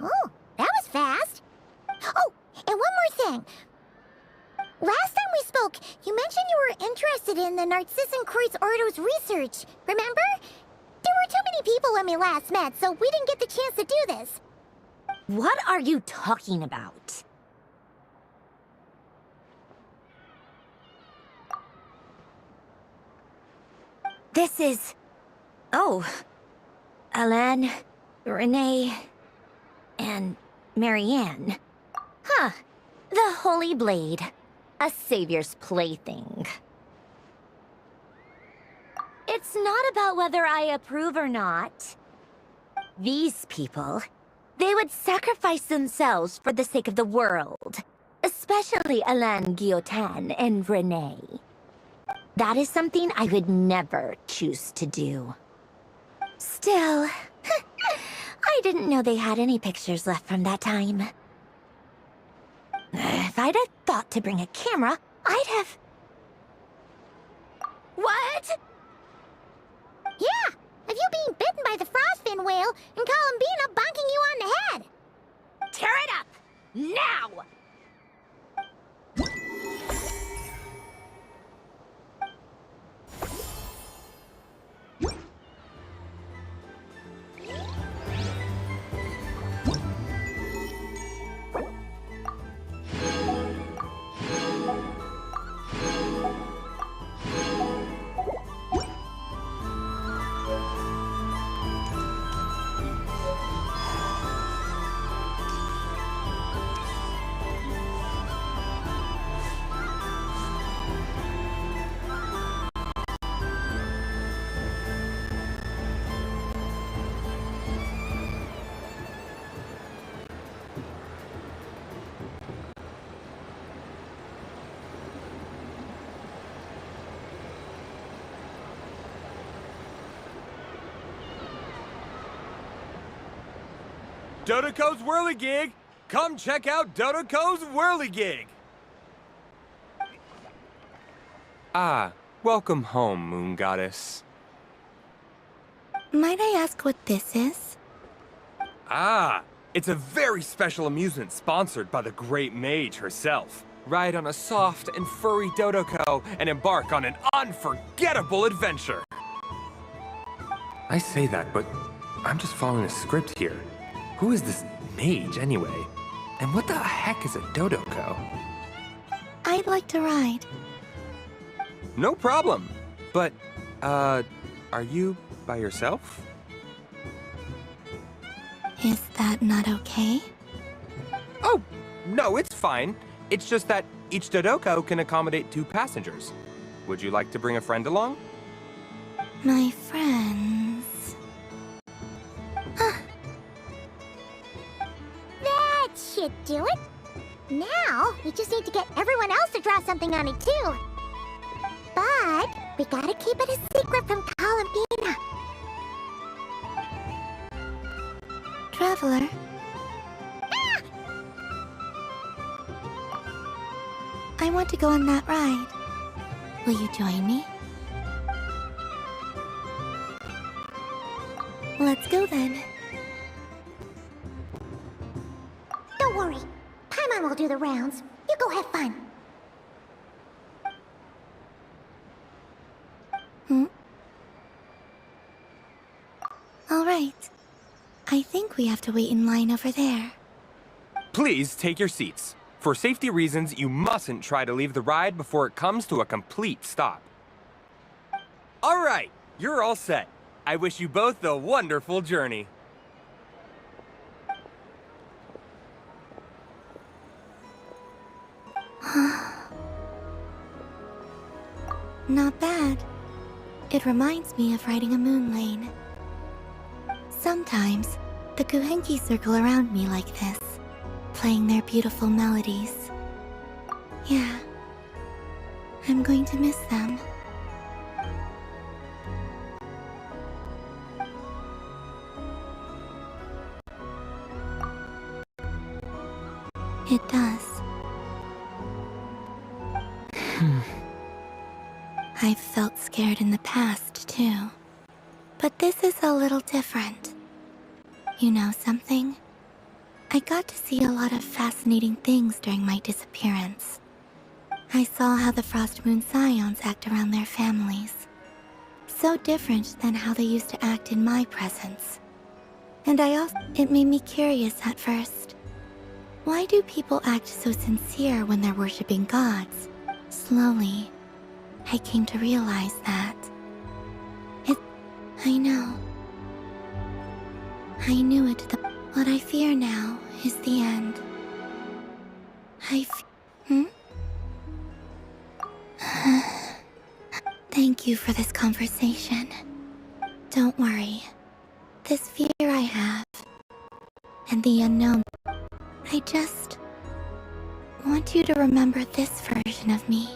A: Oh, that was fast. Oh, and one more thing. Last time we spoke, you mentioned you were interested in the Narcissan Kreuz Ordo's research, remember? There were too many people when we last met, so we didn't get the chance to do this.
I: What are you talking about? This is... Oh. Alain, Renee, and Marianne. Huh. The Holy Blade. A savior's plaything. It's not about whether I approve or not. These people, they would sacrifice themselves for the sake of the world. Especially Alain Guillotin and Renee. That is something I would never choose to do. Still, I didn't know they had any pictures left from that time. If I'd have thought to bring a camera, I'd have... What?
A: Yeah, of you being bitten by the frostfin whale and Columbina bonking you on the head.
I: Tear it up! Now!
F: Dodoco's Whirligig! Come check out Dodoco's Whirligig! Ah, welcome home, Moon Goddess.
M: Might I ask what this is?
F: Ah, it's a very special amusement sponsored by the Great Mage herself. Ride on a soft and furry Dodoco and embark on an unforgettable adventure. I say that, but I'm just following a script here. Who is this mage, anyway? And what the heck is a Dodoco?
M: I'd like to ride.
F: No problem. But, are you by yourself?
M: Is that not okay?
F: Oh, no, it's fine. It's just that each Dodoco can accommodate 2 passengers. Would you like to bring a friend along?
M: My friends...
A: That should do it. Now, we just need to get everyone else to draw something on it, too. But we gotta keep it a secret from Columbina.
M: Traveler?
A: Ah!
M: I want to go on that ride. Will you join me? Let's go then.
A: Don't worry. Paimon will do the rounds. You go have fun.
M: All right. I think we have to wait in line over there.
F: Please take your seats. For safety reasons, you mustn't try to leave the ride before it comes to a complete stop. All right, you're all set. I wish you both a wonderful journey.
M: Not bad. It reminds me of riding a moon lane. Sometimes, the Kuhenki circle around me like this, playing their beautiful melodies. Yeah, I'm going to miss them. It does. I've felt scared in the past, too. But this is a little different. You know something? I got to see a lot of fascinating things during my disappearance. I saw how the Frost Moon Scions act around their families. So different than how they used to act in my presence. And it made me curious at first. Why do people act so sincere when they're worshipping gods? Slowly, I came to realize that. I know. I knew it. What I fear now is the end. Thank you for this conversation. Don't worry. This fear I have, and the unknown, I just want you to remember this version of me.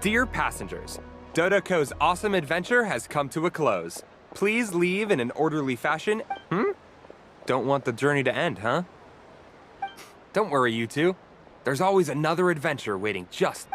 F: Dear passengers, Dodoko's awesome adventure has come to a close. Please leave in an orderly fashion. Don't want the journey to end, huh? Don't worry, you two. There's always another adventure waiting just